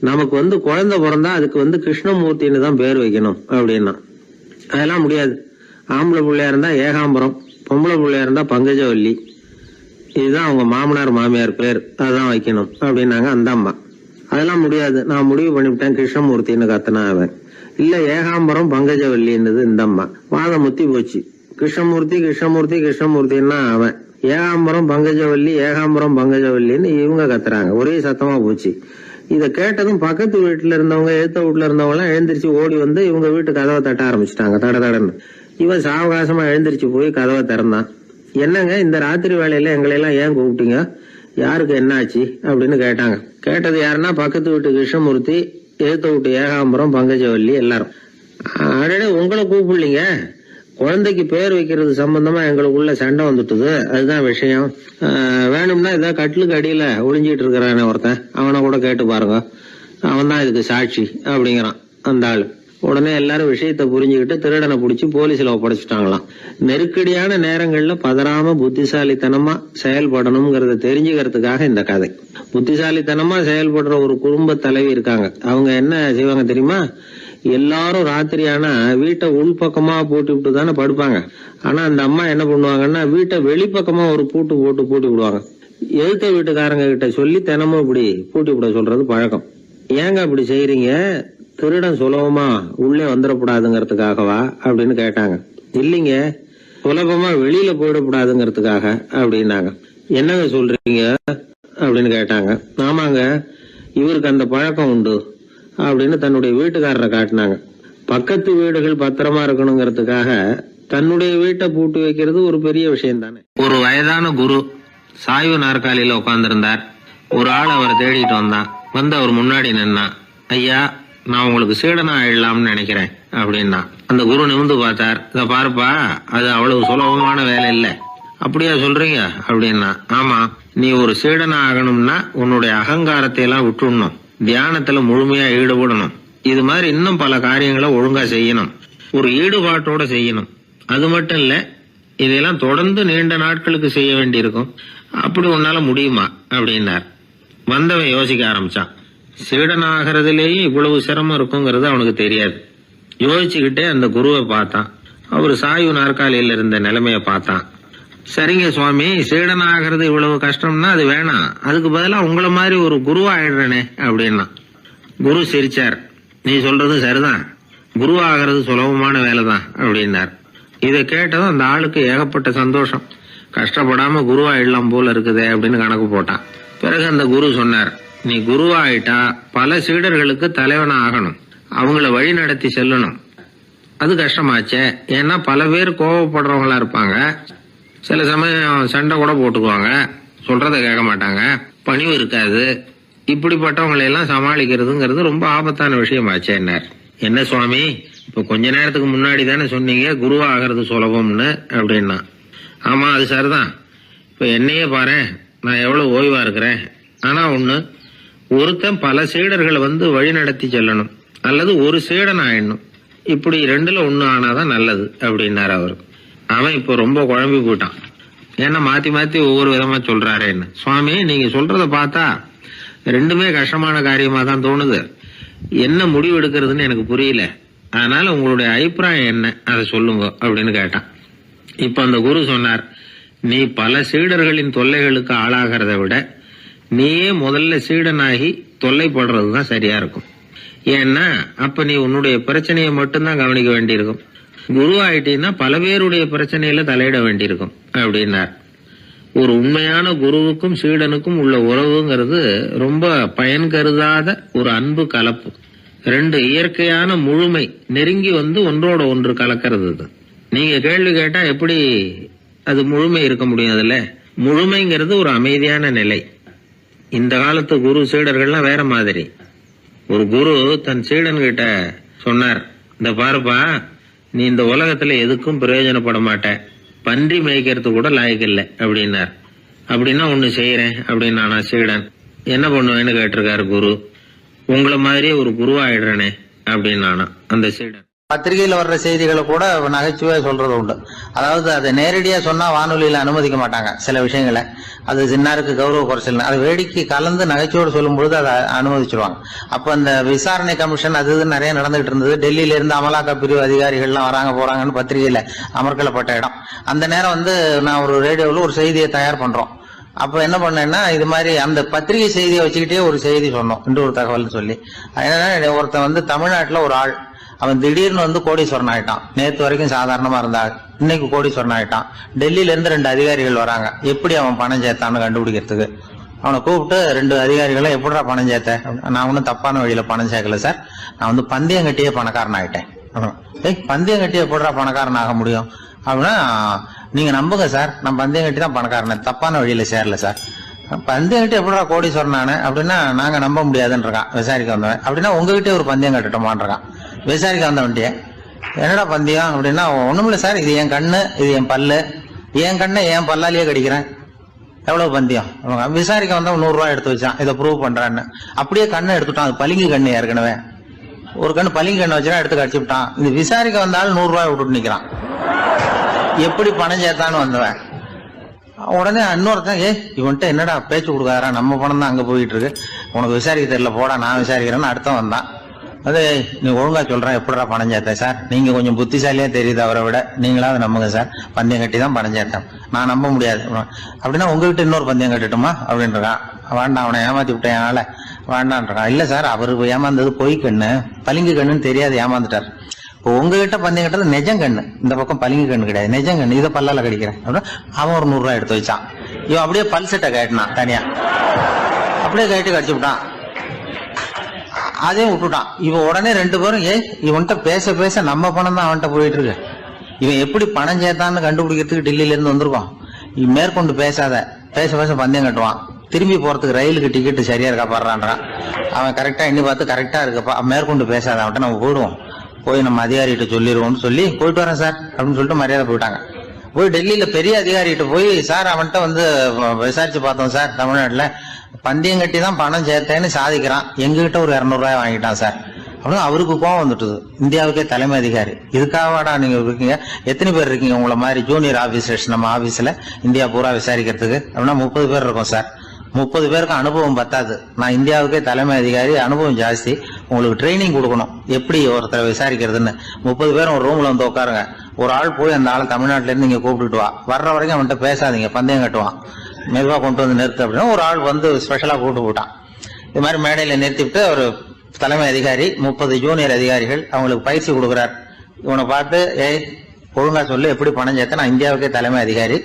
நமக்கு குழந்தை பிறந்தா அதுக்கு கிருஷ்ணமூர்த்தின்னு தான் பேர் வைக்கணும் அப்படின்னா. அதெல்லாம் முடியாது. ஆம்பளை பிள்ளையா இருந்தா ஏகாம்பரம், பொம்பளை பிள்ளையா இருந்தா பங்கஜவல்லி, இதுதான் அவங்க மாமனார் மாமியார் பேர், அதான் வைக்கணும் அப்படின்னாங்க அந்த அம்மா. அதெல்லாம் முடியாது, நான் முடிவு பண்ணிவிட்டேன் கிருஷ்ணமூர்த்தின்னு கத்தனா அவன். இல்ல ஏகாம்பரம் பங்கஜவல்லின்றது இந்த அம்மா. வாதம் முத்தி போச்சு. கிருஷ்ணமூர்த்தி கிருஷ்ணமூர்த்தி கிருஷ்ணமூர்த்தின்னா அவன், ஏகாம்பரம் பங்கஜவல்லி ஏகாம்பரம் பங்கஜவல்லின்னு இவங்க கத்துறாங்க. ஒரே சத்தமா போச்சு. இத கேட்டதும் பக்கத்து வீட்டுல இருந்தவங்க, எழுத்த வீட்டுல இருந்தவங்க எல்லாம் எழுந்திரிச்சு ஓடி வந்து இவங்க வீட்டு கதவை தட்ட ஆரம்பிச்சுட்டாங்க, தட தடன்னு. இவன் சாவகாசமா எழுந்திரிச்சு போய் கதவை திறந்தான். என்னங்க, இந்த ராத்திரி வேலையில எங்களை எல்லாம் ஏன் கூப்பிட்டீங்க, யாருக்கு என்னாச்சு அப்படின்னு கேட்டாங்க. கேட்டது யாருன்னா பக்கத்து வீட்டு கிருஷ்ணமூர்த்தி, எழுத்த வீட்டு ஏகாம்பரம் பங்கஜவல்லி எல்லாரும். அடடே, உங்களை கூப்பிடலீங்க, குழந்தைக்கு பேர் வைக்கிறது சம்பந்தமா எங்களுக்குள்ள சண்டை வந்துட்டுது, அதுதான் விஷயம். வேணும்னா இதான் கட்டிலுக்கு அடியில ஒளிஞ்சிட்டு இருக்கிறானே ஒருத்தன், அவனை கூட கேட்டு பாருங்க, அவன் தான் இதுக்கு சாட்சி அப்படிங்கிறான் அந்த ஆளு. உடனே எல்லாரும் விஷயத்த புரிஞ்சுக்கிட்டு திருடனை பிடிச்சி போலீஸ்ல ஒப்படைச்சிட்டாங்களாம். நெருக்கடியான நேரங்கள்ல பதறாம புத்திசாலித்தனமா செயல்படணுங்கிறத தெரிஞ்சுக்கிறதுக்காக இந்த கதை. புத்திசாலித்தனமா செயல்படுற ஒரு குடும்ப தலைவி இருக்காங்க. அவங்க என்ன செய்வாங்க தெரியுமா? எல்லாரும் ராத்திரி ஆனா வீட்டை உள்பக்கமா போட்டு விட்டு தானே படுப்பாங்க. ஆனா அந்த அம்மா என்ன பண்ணுவாங்கன்னா, வீட்டை வெளிப்பக்கமா ஒரு பூட்டு போட்டு பூட்டி விடுவாங்க. எழுத்த வீட்டுக்காரங்க கிட்ட சொல்லி தினமும் இப்படி பூட்டி விட சொல்றது பழக்கம். ஏங்க அப்படி செய்யறீங்க, திருடன் சுலபமா உள்ளே வந்துடக்கூடாதுங்கிறதுக்காகவா அப்படின்னு கேட்டாங்க. இல்லைங்க, சுலபமா வெளியில போயிடக்கூடாதுங்கிறதுக்காக அப்படின்னாங்க. என்னங்க சொல்றீங்க அப்படின்னு கேட்டாங்க. ஆமாங்க, இவருக்கு அந்த பழக்கம் உண்டு அப்படின்னு தன்னுடைய வீட்டுக்காரரை காட்டினாங்க. பக்கத்து வீடுகள் பத்திரமா இருக்கணுங்கிறதுக்காக தன்னுடைய வீட்டை பூட்டி வைக்கிறது ஒரு பெரிய விஷயம் தானே. ஒரு வயதான குரு சாய்வு நாற்காலியில உட்கார்ந்திருந்தார். ஒரு ஆள் அவரை தேடிட்டு வந்தான். வந்து அவர் முன்னாடி நின்னான். ஐயா, நான் உங்களுக்கு சீடனா ஆயிடலாம்னு நினைக்கிறேன் அப்படின்னா. அந்த குரு நிமிந்து பார்த்தார். இத பாருப்பா, அது அவ்வளவு சுலபமான வேலை இல்லை. அப்படியா சொல்றீங்க அப்படின்னா. ஆமா, நீ ஒரு சீடனா ஆகணும்னா உன்னுடைய அகங்காரத்தை எல்லாம் விட்டுடணும், தியானத்துல முழுமையா ஈடுபடணும், இது மாதிரி இன்னும் பல காரியங்களை ஒழுங்கா செய்யணும், ஒரு ஈடுபாட்டோட செய்யணும். அது மட்டும் இல்ல, இதெல்லாம் தொடர்ந்து நீண்ட நாட்களுக்கு செய்ய வேண்டியிருக்கும். அப்படி உன்னால முடியுமா அப்படின்னார். வந்தவன் யோசிக்க ஆரம்பிச்சான். சீடனாகிறதுலேயே இவ்வளவு சிரமம் இருக்குங்கிறது அவனுக்கு தெரியாது. யோசிச்சுக்கிட்டே அந்த குருவை பார்த்தான். அவர் சாய்வு நாற்காலியில இருந்த நிலைமைய பார்த்தான். சரிங்க சுவாமி, சீடனாகிறது இவ்வளவு கஷ்டம்னா அது வேணாம், அதுக்கு பதிலா உங்களை மாதிரி ஒரு குருவா ஆயிடுறேனே அப்படின்னா. குரு சிரிச்சார். நீ சொல்றது சரிதான், குருவாகிறது சுலபமான வேலைதான் அப்படின்னார். இதை கேட்டதும் அந்த ஆளுக்கு ஏகப்பட்ட சந்தோஷம். கஷ்டப்படாம குருவாயிடலாம் போல இருக்குதே அப்படின்னு கணக்கு போட்டான். பிறகு அந்த குரு சொன்னார், நீ குருவாயிட்டா பல சீடர்களுக்கு தலைவனா ஆகணும், அவங்கள வழி நடத்தி செல்லணும். அது கஷ்டமாச்சே. ஏன்னா பல பேர் கோவப்படுறவங்களா இருப்பாங்க, சில சமயம் சண்டை கூட போட்டுக்குவாங்க, சொல்றத கேட்க மாட்டாங்க, பணிவு இருக்காது. இப்படிப்பட்டவங்களை எல்லாம் சமாளிக்கிறதுங்கிறது ரொம்ப ஆபத்தான விஷயமாச்சேன்னார். என்ன சுவாமி, இப்ப கொஞ்ச நேரத்துக்கு முன்னாடி தானே சொன்னீங்க குருவா ஆகிறது சுலபம்னு அப்படின்னா. ஆமா, அது சரிதான். இப்ப என்னையே பாரு, நான் எவ்வளவு ஓய்வா இருக்கிறேன். ஆனா ஒண்ணு, ஒருத்தன் பல சீடர்களை வழி நடத்தி செல்லணும், அல்லது ஒரு சீடன் ஆயிடணும். இப்படி ரெண்டுல ஒண்ணு ஆனாதான் நல்லது அப்படின்னாரு அவரு. அவன் இப்ப ரொம்ப குழம்பி போயிட்டான். ஏன்னா மாத்தி மாத்தி ஒவ்வொரு விதமா சொல்றாருன்னு. சுவாமி, நீங்க சொல்றத பார்த்தா ரெண்டுமே கஷ்டமான காரியமா தான் தோணுது. என்ன முடிவு எடுக்கிறதுன்னு எனக்கு புரியல. அதனால உங்களுடைய அபிப்பிராயம் என்ன, அதை சொல்லுங்க அப்படின்னு கேட்டான். இப்ப அந்த குரு சொன்னார், நீ பல சீடர்களின் தொல்லைகளுக்கு ஆளாகிறத விட நீயே முதல்ல சீடனாகி தொல்லைப்படுறதுதான் சரியா இருக்கும். ஏன்னா அப்ப நீ உன்னுடைய பிரச்சனையை மட்டும்தான் கவனிக்க வேண்டியிருக்கும். குரு ஆயிட்டீன்னா பல பேருடைய பிரச்சனையில தலையிட வேண்டியிருக்கும் அப்படின்னார். ஒரு உண்மையான குருவுக்கும் சீடனுக்கும் உள்ள உறவுங்கிறது ரொம்ப பயன் கருதாத ஒரு அன்பு கலப்பு. ரெண்டு இயற்கையான முழுமை நெருங்கி ஒன்றோட ஒன்று கலக்கிறது. நீங்க கேள்வி கேட்டா எப்படி அது முழுமை இருக்க முடியும்? அதுல முழுமைங்கிறது ஒரு அமைதியான நிலை. இந்த காலத்து குரு சீடர்கள்லாம் வேற மாதிரி. ஒரு குரு தன் சீடன் கிட்ட சொன்னார், இந்த பாருப்பா, நீ இந்த உலகத்துல எதுக்கும் பிரயோஜனப்பட மாட்ட, பன்றி மேய்க்கிறது கூட லாய்க்கில்லை அப்படின்னார். அப்படின்னா ஒண்ணு செய்யறேன் அப்படின்னு நானா சீடன். என்ன பண்ணுவேன்னு கேட்டிருக்காரு குரு. உங்களை மாதிரியே ஒரு குருவாயிடுறேனே அப்படின்னு நானா அந்த சீடன். பத்திரிகையில வர்ற செய்திகளை கூட நகைச்சுவையா சொல்றது உண்டு. அதாவது அதை நேரடியா சொன்னா வானொலியில அனுமதிக்க மாட்டாங்க சில விஷயங்களை. அது சின்னாருக்கு கௌரவ குறைச்சல். அதை வேடிக்கை கலந்து நகைச்சுவோடு சொல்லும் பொழுது அதை அனுமதிச்சிருவாங்க. அப்ப அந்த விசாரணை கமிஷன் அது இது நிறைய நடந்துகிட்டு இருந்தது. டெல்லியில இருந்து அமலாக்க பிரிவு அதிகாரிகள்லாம் வராங்க போறாங்கன்னு பத்திரிகையில அமர்க்கலப்பட்ட இடம். அந்த நேரம் நான் ஒரு ரேடியோவில் ஒரு செய்தியை தயார் பண்றோம். அப்ப என்ன பண்ணேன்னா, இது மாதிரி அந்த பத்திரிகை செய்தியை வச்சுக்கிட்டே ஒரு செய்தி சொன்னோம், இன்னொரு தகவல் சொல்லி. என்னன்னா, ஒருத்தன் தமிழ்நாட்டுல ஒரு ஆள், அவன் திடீர்னு கோடீஸ்வரன் ஆயிட்டான். நேற்று வரைக்கும் சாதாரணமா இருந்தாள், இன்னைக்கு கோடீஸ்வரன் ஆயிட்டான். டெல்லியில இருந்து 2 அதிகாரிகள் வராங்க, எப்படி அவன் பணம் சேர்த்தான்னு கண்டுபிடிக்கிறதுக்கு. அவனை கூப்பிட்டு 2 அதிகாரிகளை, எப்படிடா பணம் சேர்த்த? நான் ஒன்னும் தப்பான வழியில பணம் சேர்க்கல சார், நான் பந்தயம் கட்டியே பணக்காரன் ஆயிட்டேன். பந்தயம் கட்டி எப்படிடா பணக்காரன் ஆக முடியும் அப்படின்னா, நீங்க நம்புங்க சார், நான் பந்தயம் கட்டி தான் பணக்காரன், தப்பான வழியில சேரல சார். பந்தயம் கட்டி எப்படிடா கோடீஸ்வரன் ஆனே அப்படின்னா, நாங்க நம்ப முடியாதுன்னு இருக்கான் விசாரிக்க வந்தவன். அப்படின்னா உங்ககிட்டே ஒரு பந்தயம் கட்டட்டுமான் இருக்கான் விசாரிக்க வந்த வண்டிய. என்னடா பந்தயம் அப்படின்னா, ஒண்ணுமில்ல சார், இது என் கண்ணு, இது என் பல்லு, என் கண்ணை என் பல்லாலேயே கடிக்கிறேன், எவ்வளவு பந்தயம். விசாரிக்க வந்தா 100 ரூபாய் எடுத்து வச்சான், இதை ப்ரூவ் பண்றான்னு. அப்படியே கண்ணை எடுத்துட்டான். அது பளிங்கு கண்ணு, ஏற்கனவே ஒரு கண்ணு பளிங்கு கண்ணு வச்சுனா எடுத்து கடிச்சு விட்டான். இது விசாரிக்க வந்தாலும் 100 ரூபாய் விட்டுட்டு நிக்கிறான். எப்படி பணம் சேர்த்தான்னு வந்தவன். உடனே இன்னொருத்தன், இவன்ட்ட என்னடா பேச்சு கொடுக்காரா, நம்ம பணம் தான் அங்க போயிட்டு இருக்கு, உனக்கு விசாரிக்க தெரியல, போடா நான் விசாரிக்கிறேன்னு அடுத்த வந்தான். அது நீ ஒழுங்கா சொல்றேன், எப்படிடா பணம் சேர்த்த சார், நீங்க கொஞ்சம் புத்திசாலியா தெரியுது அவரை விட, நீங்களாவது நம்புங்க சார், பந்தயம் கட்டி தான் பணம் சேர்த்தேன், நான் நம்ப முடியாது அப்படின்னா உங்ககிட்ட இன்னொரு பந்தயம் கட்டட்டுமா அப்படின்றான். வேண்டாம், அவனை ஏமாத்தி விட்டேன் என்னால, வேண்டான்றான். இல்ல சார், அவரு ஏமாந்தது பொய் கண்ணு, பளிங்கு கண்ணுன்னு தெரியாது, ஏமாந்துட்டார். இப்போ உங்ககிட்ட பந்தயம் கட்டது நெஜம் கண்ணு, இந்த பக்கம் பளிங்கு கண்ணு கிடையாது, நெஜம் கண்ணு, இதை பல்லால கடிக்கிறேன் அப்படின்னு அவன் ஒரு 100 ரூபாய் எடுத்து வச்சான். இவன் அப்படியே பல் செட்டை கட்டினான் தனியா, அப்படியே கட்டி கடிச்சு விட்டான். அதையும் விட்டுட்டான். இவன் உடனே 2 பேரும், இவன்கிட்ட பேச பேச நம்ம பணம் தான் அவன்கிட்ட போயிட்டு இருக்கு, இவன் எப்படி பணம் சேர்த்தான்னு கண்டுபிடிக்கிறதுக்கு டெல்லியில இருந்து வந்திருக்கோம், மேற்கொண்டு பேசாத, பேச பேச பந்தயம் கட்டுவான். திரும்பி போறதுக்கு ரயிலுக்கு டிக்கெட்டு சரியா இருக்கா பாடுறான்றான். அவன் கரெக்டா எண்ணி பார்த்து கரெக்டா இருக்கப்பா, மேற்கொண்டு பேசாத, அவன்கிட்ட நம்ம போயிடுவோம், போய் நம்ம அதிகாரிகிட்ட சொல்லிடுவோம்னு சொல்லி, போயிட்டு வரேன் சார் அப்படின்னு சொல்லிட்டு மரியாதை போயிட்டாங்க. போய் டெல்லியில பெரிய அதிகாரிகிட்ட போய், சார் அவன்கிட்ட விசாரிச்சு பார்த்தோம் சார், தமிழ்நாட்டுல பந்தயம் கட்டி தான் பணம் சேர்த்தேன்னு சாதிக்கிறான், எங்ககிட்ட ஒரு 200 ரூபாய் வாங்கிட்டான் சார் அப்படின்னு. அவருக்கு கோவம் வந்துட்டுது. இந்தியாவுக்கே தலைமை அதிகாரி, இதுக்காகவாடா நீங்க இருக்கீங்க, எத்தனை பேர் இருக்கீங்க உங்களை மாதிரி ஜூனியர் ஆபீசர்ஸ் நம்ம ஆபீஸ்ல இந்தியா பூரா விசாரிக்கிறதுக்கு அப்படின்னா? 30 பேர் இருக்கோம் சார். 30 பேருக்கு அனுபவம் பத்தாது, நான் இந்தியாவுக்கே தலைமை அதிகாரி, அனுபவம் ஜாஸ்தி, உங்களுக்கு ட்ரைனிங் கொடுக்கணும் எப்படி ஒருத்தரை விசாரிக்கிறதுன்னு. 30 பேரும் ஒரு ரூம்ல உட்காருங்க, ஒரு ஆள் போய் அந்த ஆள் தமிழ்நாட்டுல இருந்து இங்க கூப்பிட்டுட்டு வா, வர்ற வரைக்கும் அவன்கிட்ட பேசாதீங்க, பந்தயம் கட்டுவான், மெதுவா கொண்டு வந்து நிறுத்து அப்படின்னா ஒரு ஆள் ஸ்பெஷலா கூப்பிட்டு போட்டான். இது மாதிரி மேடையில நிறுத்திவிட்டு ஒரு தலைமை அதிகாரி 30 ஜூனியர் அதிகாரிகள் அவங்களுக்கு பயிற்சி கொடுக்குறார். இவனை பார்த்து, ஒழுங்கா சொல்லு, எப்படி பணம் சேர்த்த, நான் இந்தியாவுக்கே தலைமை அதிகாரி,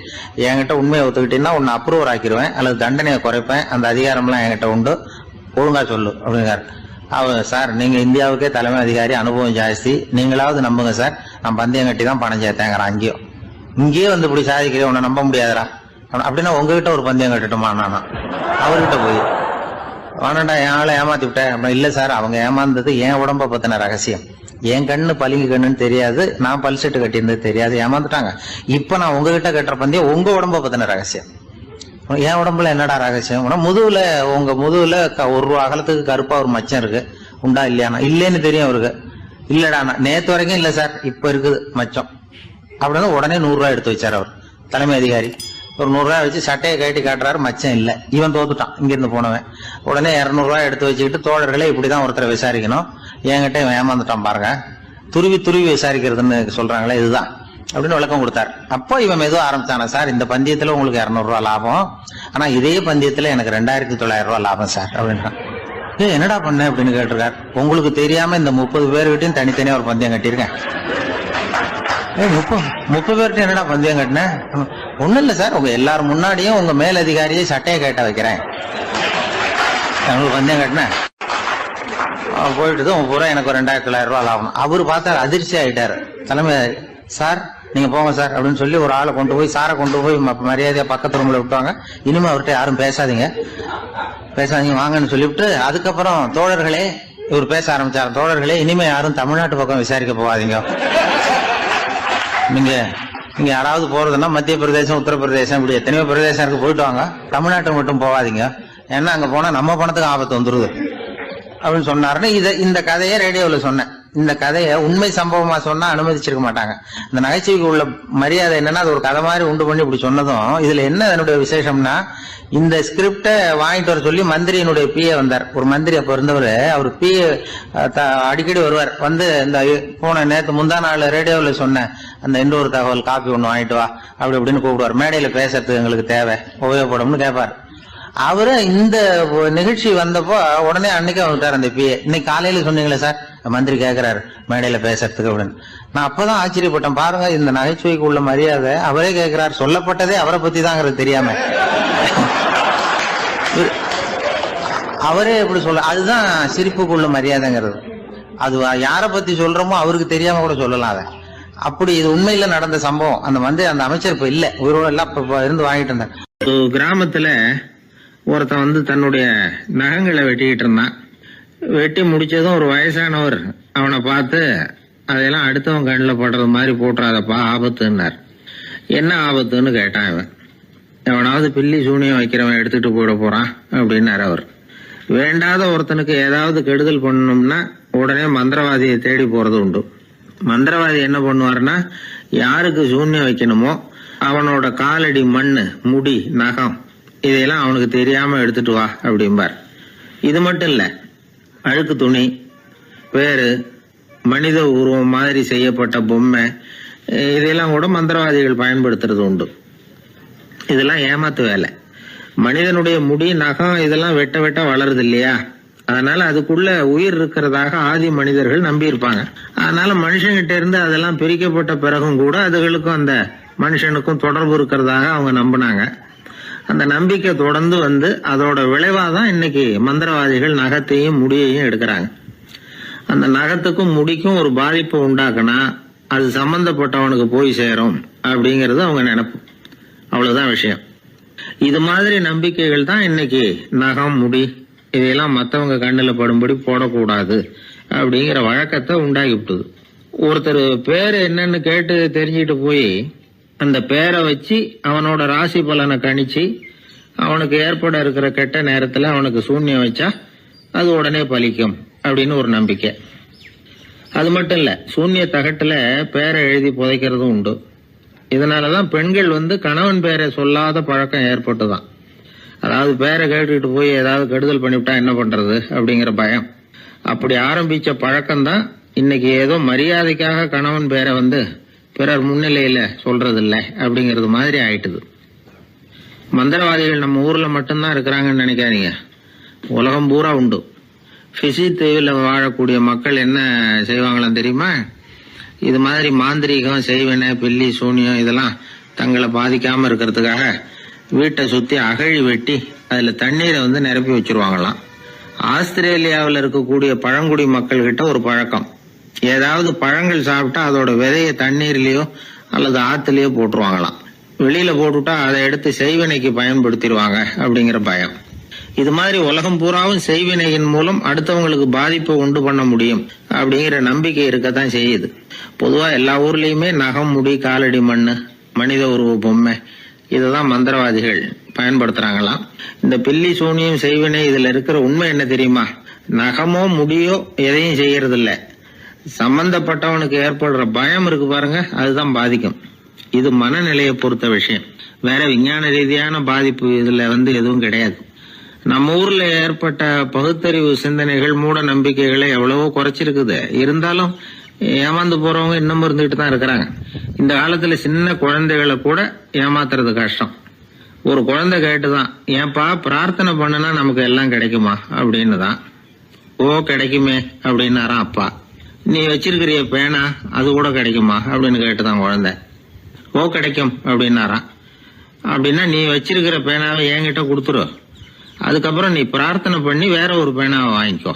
என்கிட்ட உண்மையை ஒத்துக்கிட்டீங்கன்னா உன்னை அப்ரூவர் ஆக்கிடுவேன் அல்லது தண்டனையை குறைப்பேன், அந்த அதிகாரம்லாம் என்கிட்ட உண்டு, ஒழுங்கா சொல்லு அப்படிங்கிறார். சார், நீங்க இந்தியாவுக்கே தலைமை அதிகாரி, அனுபவம் ஜாஸ்தி, நீங்களாவது நம்புங்க சார், நான் பந்தயம் கட்டி தான் பணம் சேர்த்தேங்கிறான். இங்கேயே இப்படி சாதிக்கிறேன், உன்னை நம்ப முடியாதரா அப்படின்னா உங்ககிட்ட ஒரு பந்தயம் கட்டட்டுமா? நான் அவர்கிட்ட போய் வேணாண்டா என் ஆளை ஏமாத்தி விட்டேன். இல்ல சார், அவங்க ஏமாந்தது என் உடம்ப பத்தின ரகசியம். என் கண்ணு பளிங்கு கண்ணுன்னு தெரியாது, நான் பல்செட்டு கட்டியிருந்தது தெரியாது, ஏமாந்துட்டாங்க. இப்ப நான் உங்ககிட்ட கட்டுற பந்தயம் உங்க உடம்ப பத்தின ரகசியம். என் உடம்புல என்னடா ரகசியம்? முதுகுல, உங்க முதுகுல ஒரு அகலத்துக்கு கருப்பா ஒரு மச்சம் இருக்கு, உண்டா இல்லையானா? இல்லைன்னு தெரியும் அவருக்கு. இல்லடா, நேத்து வரைக்கும் இல்ல சார், இப்ப இருக்குது மச்சம் அப்படின்னு உடனே 100 ரூபாய் எடுத்து வச்சார் அவர் தலைமை அதிகாரி. ஒரு 100 ரூபாய் வச்சு சட்டையை கட்டி காட்டுறாரு, மச்சம் இல்ல. இவன் தோத்துட்டான், இங்கிருந்து போனவன். உடனே 200 ரூபாய் எடுத்து வச்சுக்கிட்டு, தோழர்களே இப்படிதான் ஒருத்தரை விசாரிக்கணும், என்கிட்ட இவன் ஏமாந்துட்டான் பாருங்க, துருவி துருவி விசாரிக்கிறதுன்னு சொல்றாங்களே இதுதான் அப்படின்னு விளக்கம் கொடுத்தாரு. அப்போ இவன் மெதுவா ஆரம்பிச்சானா, சார் இந்த பந்தயத்துல உங்களுக்கு 200 ரூபாய் லாபம், ஆனா இதே பந்தயத்துல எனக்கு 2900 ரூபாய் லாபம் சார் அப்படின்றான். என்னடா பண்ண அப்படின்னு கேட்டிருக்காரு. உங்களுக்கு தெரியாம இந்த 30 பேர்கிட்டையும் தனித்தனியா ஒரு பந்தயம் கட்டியிருக்கேன். 30 பேர்கிட்ட என்னடா பந்தயம் கட்டினேன்? ஒண்ணும் இல்ல சார், உங்க எல்லாரும் முன்னாடியும் உங்க மேல் அதிகாரியை சட்டையை கேட்ட வைக்கிறேன், பந்தயம் கட்டினேன். போயிட்டு பூரா எனக்கு 2900 ரூபாய் லாபம். அவரு பார்த்தா அதிர்ச்சி ஆயிட்டாரு. தலைமை, சார் நீங்க போங்க சார் அப்படின்னு சொல்லி ஒரு ஆளை கொண்டு போய், சாரை கொண்டு போய் மரியாதையா பக்கத்து ரூம்ல விட்டுவாங்க, இனிமே அவர்கிட்ட யாரும் பேசாதீங்க வாங்கன்னு சொல்லிவிட்டு, அதுக்கப்புறம் தோழர்களே, இவர் பேச ஆரம்பிச்சார், தோழர்களே இனிமே யாரும் தமிழ்நாட்டு பக்கம் விசாரிக்க போகாதீங்க. நீங்க யாராவது போறதுன்னா மத்திய பிரதேசம், உத்தரப்பிரதேசம், இப்படி எத்தனையோ பிரதேசம் இருக்கு, போயிட்டு வாங்க, தமிழ்நாட்டுக்கு மட்டும் போகாதீங்க, ஏன்னா அங்க போனா நம்ம பணத்துக்கு ஆபத்து வந்துருது அப்படின்னு சொன்னாருன்னு இந்த கதையை ரேடியோல சொன்னேன். இந்த கதையை உண்மை சம்பவமா சொன்னா அனுமதிச்சிருக்க மாட்டாங்க. இந்த நகைச்சுவைக்கு உள்ள மரியாதை என்னன்னா, அது ஒரு கதை மாதிரி உண்டு பண்ணி இப்படி சொன்னதும், இதுல என்ன என்னுடைய விசேஷம்னா, இந்த ஸ்கிரிப்ட வாங்கிட்டு வர சொல்லி மந்திரியினுடைய பிஏ வந்தார். ஒரு மந்திரி அப்ப இருந்தவர், அவர் பிஏ அடிக்கடி வருவார். வந்து இந்த போன நேற்று முந்தா நாள் ரேடியோவில் சொன்ன அந்த இன்னொரு தகவல் காப்பி ஒண்ணு வாங்கிட்டு வா அப்படி இப்படின்னு கூப்பிடுவார். மேடையில பேசுறதுக்கு எங்களுக்கு தேவை, உபயோகப்படும்னு கேட்பார். அவரு இந்த நிகழ்ச்சி வந்தப்போ உடனே அன்னைக்கு வந்துட்டார் அந்த பிஏ. இன்னைக்கு காலையில சொன்னீங்களே சார், மந்திரி கேட்கிறாரு மேடையில பேசுறதுக்கு அப்படின்னு. நான் அப்பதான் ஆச்சரியப்பட்டேன். பாருங்க, இந்த நகைச்சுவைக்கு உள்ள மரியாதை. அவரே கேட்கிறார், சொல்லப்பட்டதே அவரை பத்தி தாங்கிறது தெரியாம அவரே எப்படி சொல்ல. அதுதான் சிரிப்புக்கு உள்ள மரியாதைங்கிறது. அது யாரை பத்தி சொல்றோமோ அவருக்கு தெரியாம கூட சொல்லலாம் அதை. அப்படி இது உண்மையில நடந்த சம்பவம். அந்த அமைச்சர் இப்ப இல்ல, உயிரோட எல்லாம் இருந்து வாங்கிட்டு இருந்தார். கிராமத்துல ஒருத்தன் தன்னுடைய நகங்களை வெட்டிக்கிட்டு இருந்தான். வெட்டி முடிச்சதும் ஒரு வயசானவர் அவனை பார்த்து, அதையெல்லாம் அடுத்தவன் கண்ணில் படுறது மாதிரி போட்டுறாதப்பா, ஆபத்துன்னார். என்ன ஆபத்துன்னு கேட்டான் இவன். எவனாவது பில்லி சூனியம் வைக்கிறவன் எடுத்துட்டு போயிட போறான் அப்படின்னாரு அவர். வேண்டாத ஒருத்தனுக்கு ஏதாவது கெடுதல் பண்ணணும்னா உடனே மந்திரவாதியை தேடி போறது உண்டு. மந்திரவாதி என்ன பண்ணுவார்னா, யாருக்கு சூன்யம் வைக்கணுமோ அவனோட காலடி மண்ணு, முடி, நகம் இதையெல்லாம் அவனுக்கு தெரியாம எடுத்துட்டு வா அப்படிம்பார். இது மட்டும் இல்ல, அழுக்கு துணி, வேறு மனித உருவம் மாதிரி செய்யப்பட்ட பொம்மை, இதெல்லாம் கூட மந்திரவாதிகள் பயன்படுத்துறது உண்டு. இதெல்லாம் ஏமாத்து வேலை. மனிதனுடைய முடி, நகம் இதெல்லாம் வெட்ட வெட்ட வளருது இல்லையா, அதனால அதுக்குள்ள உயிர் இருக்கிறதாக ஆதி மனிதர்கள் நம்பி இருப்பாங்க. அதனால மனுஷங்கிட்ட இருந்து அதெல்லாம் பிரிக்கப்பட்ட பிறகும் கூட அதுகளுக்கும் அந்த மனுஷனுக்கும் தொடர்பு இருக்கிறதாக அவங்க நம்பினாங்க. அந்த நம்பிக்கை தொடர்ந்து அதோட விளைவாதான் இன்னைக்கு மந்திரவாதிகள் நகத்தையும் முடியையும் எடுக்கிறாங்க. அந்த நகத்துக்கும் முடிக்கும் ஒரு பாதிப்பு உண்டாக்குனா அது சம்பந்தப்பட்டவனுக்கு போய் சேரும் அப்படிங்கறது அவங்க நினைப்பு. அவ்வளவுதான் விஷயம். இது மாதிரி நம்பிக்கைகள் தான் இன்னைக்கு நகம், முடி இதையெல்லாம் மற்றவங்க கண்ணுல படும்படி போடக்கூடாது அப்படிங்கிற வழக்கத்தை உண்டாகி விட்டுது. ஒருத்தர் பேரு என்னன்னு கேட்டு தெரிஞ்சுட்டு போய் அந்த பேரை வச்சு அவனோட ராசி பலனை கணிச்சு அவனுக்கு ஏற்பட இருக்கிற கெட்ட நேரத்துல அவனுக்கு சூன்யம் வச்சா அது உடனே பலிக்கும் அப்படின்னு ஒரு நம்பிக்கை. அது மட்டும் இல்ல, சூன்ய தகட்டுல பேரை எழுதி புதைக்கிறதும் உண்டு. இதனாலதான் பெண்கள் கணவன் பேரை சொல்லாத பழக்கம் ஏற்பட்டுதான். அதாவது பேரை கேட்டுக்கிட்டு போய் ஏதாவது கெடுதல் பண்ணிவிட்டா என்ன பண்றது அப்படிங்கிற பயம். அப்படி ஆரம்பிச்ச பழக்கம்தான் இன்னைக்கு ஏதோ மரியாதைக்காக கணவன் பேரை பிறர் முன்னிலையில சொல்றது இல்லை அப்படிங்கறது மாதிரி ஆயிட்டுது. மந்திரவாதிகள் நம்ம ஊர்ல மட்டும்தான் இருக்கிறாங்கன்னு நினைக்காதீங்க, உலகம் பூரா உண்டு. பிசி தீவில் வாழக்கூடிய மக்கள் என்ன செய்வாங்களாம் தெரியுமா? இது மாதிரி மாந்திரீகம், செய்வன, பில்லி, சூனியம் இதெல்லாம் தங்களை பாதிக்காம இருக்கிறதுக்காக வீட்டை சுத்தி அகழி வெட்டி அதுல தண்ணீரை நிரப்பி வச்சிருவாங்களாம். ஆஸ்திரேலியாவில் இருக்கக்கூடிய பழங்குடி மக்கள் கிட்ட ஒரு பழக்கம், ஏதாவது பழங்கள் சாப்பிட்டா அதோட விதைய தண்ணீர்லயோ அல்லது ஆத்துலயோ போட்டுருவாங்களாம். வெளியில போட்டுட்டா அதை எடுத்து செய்வனைக்கு பயன்படுத்திடுவாங்க அப்படிங்கிற பயம். இது மாதிரி உலகம் பூராவும் செய்வினையின் மூலம் அடுத்தவங்களுக்கு பாதிப்பை உண்டு பண்ண முடியும் அப்படிங்கிற நம்பிக்கை இருக்கத்தான் செய்யுது. பொதுவா எல்லா ஊர்லயுமே நகம், முடி, காலடி மண்ணு, மனித உருவ பொம்மை இததான் மந்திரவாதிகள் பயன்படுத்துறாங்களாம். இந்த பில்லி, சூனியம், செய்வினை இதுல இருக்கிற உண்மை என்ன தெரியுமா? நகமோ முடியோ எதையும் செய்யறது இல்ல. சம்பந்தப்பட்டவனுக்கு ஏற்படுற பயம் இருக்கு பாருங்க, அதுதான் பாதிக்கும். இது மனநிலையை பொறுத்த விஷயம். வேற விஞ்ஞான ரீதியான பாதிப்பு இதுல எதுவும் கிடையாது. நம்ம ஊர்ல ஏற்பட்ட பகுத்தறிவு சிந்தனைகள், மூட நம்பிக்கைகளை எவ்வளவோ குறைச்சிருக்குது. இருந்தாலும் ஏமாந்து போறவங்க இன்னும் இருந்துகிட்டு தான் இருக்கிறாங்க. இந்த காலத்துல சின்ன குழந்தைகளை கூட ஏமாத்துறது கஷ்டம். ஒரு குழந்தை கேட்டுதான், ஏன்பா பிரார்த்தனை பண்ணுனா நமக்கு எல்லாம் கிடைக்குமா அப்படின்னு தான். ஓ கிடைக்குமே அப்படின்னாராம் அப்பா. நீ வச்சிருக்கிறிய பேனா அது கூட கிடைக்குமா அப்படின்னு கேட்டுதான் குழந்தை. ஓ கிடைக்கும் அப்படின்னாராம். அப்படின்னா நீ வச்சிருக்கிற பேனாவை என்கிட்ட கொடுத்துரு, அதுக்கப்புறம் நீ பிரார்த்தனை பண்ணி வேற ஒரு பேனாவை வாங்கிக்கோ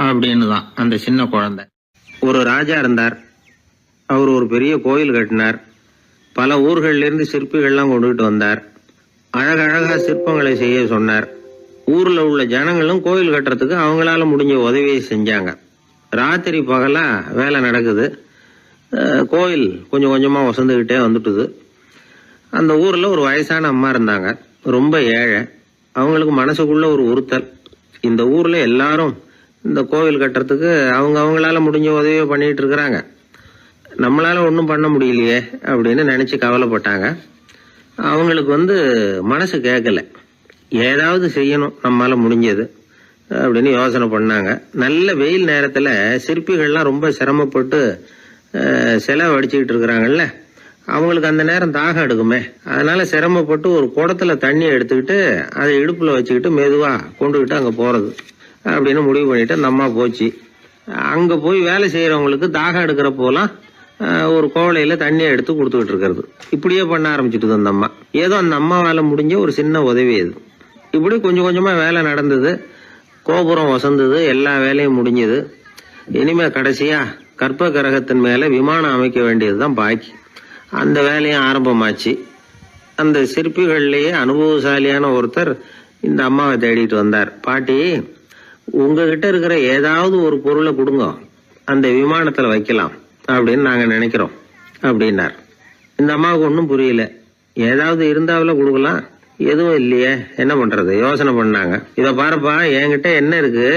அப்படின்னு தான் அந்த சின்ன குழந்தை. ஒரு ராஜா இருந்தார். அவர் ஒரு பெரிய கோயில் கட்டினார். பல ஊர்கள்ல இருந்து சிற்பிகள்லாம் கொண்டுகிட்டு வந்தார். அழகழகா சிற்பங்களை செய்ய சொன்னார். ஊர்ல உள்ள ஜனங்களும் கோயில் கட்டுறதுக்கு அவங்களால முடிஞ்ச உதவியை செஞ்சாங்க. ராத்திரி பகலா வேலை நடக்குது. கோயில் கொஞ்சம் கொஞ்சமா வசந்துகிட்டே வந்துட்டுது. அந்த ஊர்ல ஒரு வயசான அம்மா இருந்தாங்க, ரொம்ப ஏழை. அவங்களுக்கு மனசுக்குள்ள ஒரு உறுத்தல், இந்த ஊர்ல எல்லாரும் இந்த கோவில் கட்டுறதுக்கு அவங்களால முடிஞ்ச உதவியை பண்ணிட்டு இருக்கிறாங்க, நம்மளால ஒன்றும் பண்ண முடியலையே அப்படின்னு நினைச்சு கவலைப்பட்டாங்க. அவங்களுக்கு மனசு கேட்கல, ஏதாவது செய்யணும் நம்மளால முடிஞ்சது அப்படின்னு யோசனை பண்ணாங்க. நல்ல வெயில் நேரத்துல சிற்பிகள்லாம் ரொம்ப சிரமப்பட்டு சிலை வடிச்சுக்கிட்டு இருக்கிறாங்கல்ல, அவங்களுக்கு அந்த நேரம் தாகம் எடுக்குமே. அதனால சிரமப்பட்டு ஒரு குடத்துல தண்ணி எடுத்துக்கிட்டு அதை இடுப்புல வச்சுக்கிட்டு மெதுவா கொண்டுகிட்டு அங்க போறது அப்படின்னு முடிவு பண்ணிட்டு அந்த அம்மா போச்சு. அங்க போய் வேலை செய்யறவங்களுக்கு தாகம் எடுக்கிற போலாம் ஒரு கோவலையில தண்ணியை எடுத்து கொடுத்துக்கிட்டு இருக்கிறது. இப்படியே பண்ண ஆரம்பிச்சுட்டு அந்த அம்மா. ஏதோ அந்த அம்மாவால முடிஞ்ச ஒரு சின்ன உதவி அது. இப்படி கொஞ்சம் கொஞ்சமா வேலை நடந்தது. கோபுரம் வசந்தது, எல்லா வேலையும் முடிஞ்சது. இனிமே கடைசியா கற்ப கிரகத்தின் மேல விமானம் அமைக்க வேண்டியதுதான் பாக்கி. அந்த வேலையும் ஆரம்பமாச்சு. அந்த சிற்பிகள்லயே அனுபவசாலியான ஒருத்தர் இந்த அம்மாவை தேடிட்டு வந்தார். பாட்டி, உங்ககிட்ட இருக்கிற ஏதாவது ஒரு பொருளை கொடுங்க, அந்த விமானத்துல வைக்கலாம் அப்படின்னு நாங்க நினைக்கிறோம் அப்படின்னார். இந்த அம்மாவுக்கு ஒன்றும் புரியல. ஏதாவது இருந்தாவில கொடுக்கலாம், எதுவும் இல்லையே, என்ன பண்றது யோசனை பண்ணாங்க. இத பாருப்பா, என்கிட்ட என்ன இருக்கு,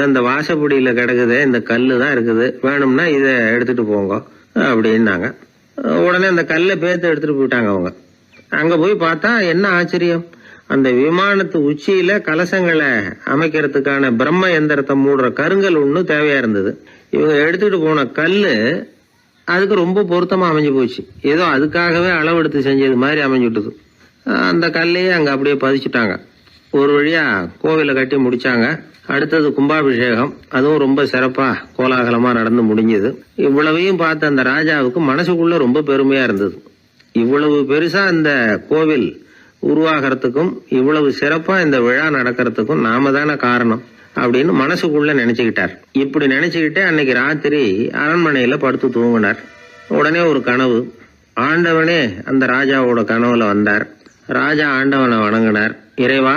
இந்த வாசப்படியில கிடக்குது, இந்த கல்லு தான் இருக்குது, வேணும்னா இத எடுத்துட்டு போங்க அப்படின்னாங்க. உடனே அந்த கல்லை பேத்து எடுத்துட்டு போயிட்டாங்க அவங்க. அங்க போய் பார்த்தா என்ன ஆச்சரியம், அந்த விமானத்து உச்சியில கலசங்களை அமைக்கிறதுக்கான பிரம்ம எந்திரத்தை மூடுற கருங்கல் ஒண்ணு தேவையா இருந்தது. இவங்க எடுத்துட்டு போன கல்லு அதுக்கு ரொம்ப பொருத்தமா அமைஞ்சு போச்சு. ஏதோ அதுக்காகவே அளவெடுத்து செஞ்சது மாதிரி அமைஞ்சுட்டுது. அந்த கல்லையே அங்க அப்படியே பதிச்சுட்டாங்க. ஒரு வழியா கோவிலை கட்டி முடிச்சாங்க. அடுத்தது கும்பாபிஷேகம், அதுவும் ரொம்ப சிறப்பா கோலாகலமா நடந்து முடிஞ்சது. இவ்வளவையும் பார்த்த அந்த ராஜாவுக்கு மனசுக்குள்ள ரொம்ப பெருமையா இருந்தது. இவ்வளவு பெருசா இந்த கோவில் உருவாகிறதுக்கும் இவ்வளவு சிறப்பா இந்த விழா நடக்கிறதுக்கும் நாம தானே காரணம் அப்படின்னு மனசுக்குள்ள நினைச்சுக்கிட்டார். இப்படி நினைச்சுக்கிட்டே அன்னைக்கு ராத்திரி அரண்மனையில படுத்து தூங்கினார். உடனே ஒரு கனவு. ஆண்டவனே அந்த ராஜாவோட கனவுல வந்தார். ராஜா ஆண்டவனை வணங்கினார். இறைவா,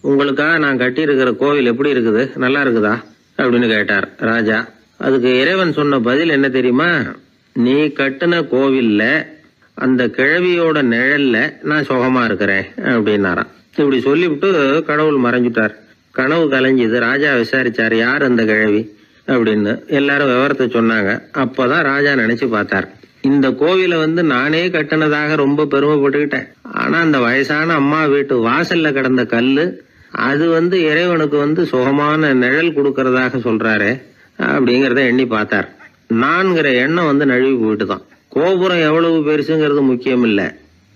உங்களுக்காக நான் கட்டி இருக்கிற கோவில் எப்படி இருக்குது, நல்லா இருக்குதா அப்படின்னு கேட்டார் ராஜா. அதுக்கு இறைவன் சொன்ன பதில் என்ன தெரியுமா? நீ கட்டின கோவில்ல அந்த கிழவியோட நிழல்ல நான் சுகமா இருக்கிறேன் அப்படின்னாராம். இப்படி சொல்லிவிட்டு கடவுள் மறைஞ்சிட்டார். கனவு கலைஞ்சது. ராஜா விசாரிச்சார், யார் அந்த கிழவி அப்படின்னு. எல்லாரும் விவரத்தை சொன்னாங்க. அப்பதான் ராஜா நினைச்சு பார்த்தார், இந்த கோவிலை நானே கட்டினதாக ரொம்ப பெருமைப்பட்டுக்கிட்டேன். ஆனா அந்த வயசான அம்மா வீட்டு வாசல்ல கிடந்த கல்லு அது இறைவனுக்கு சுகமான நிழல் கொடுக்கறதாக சொல்றாரு அப்படிங்கறத எண்ணி பார்த்தார். நான்கிற எண்ணம் நழுவி போயிட்டுதான். கோபுரம் எவ்வளவு பெருசுங்கிறது முக்கியம் இல்ல,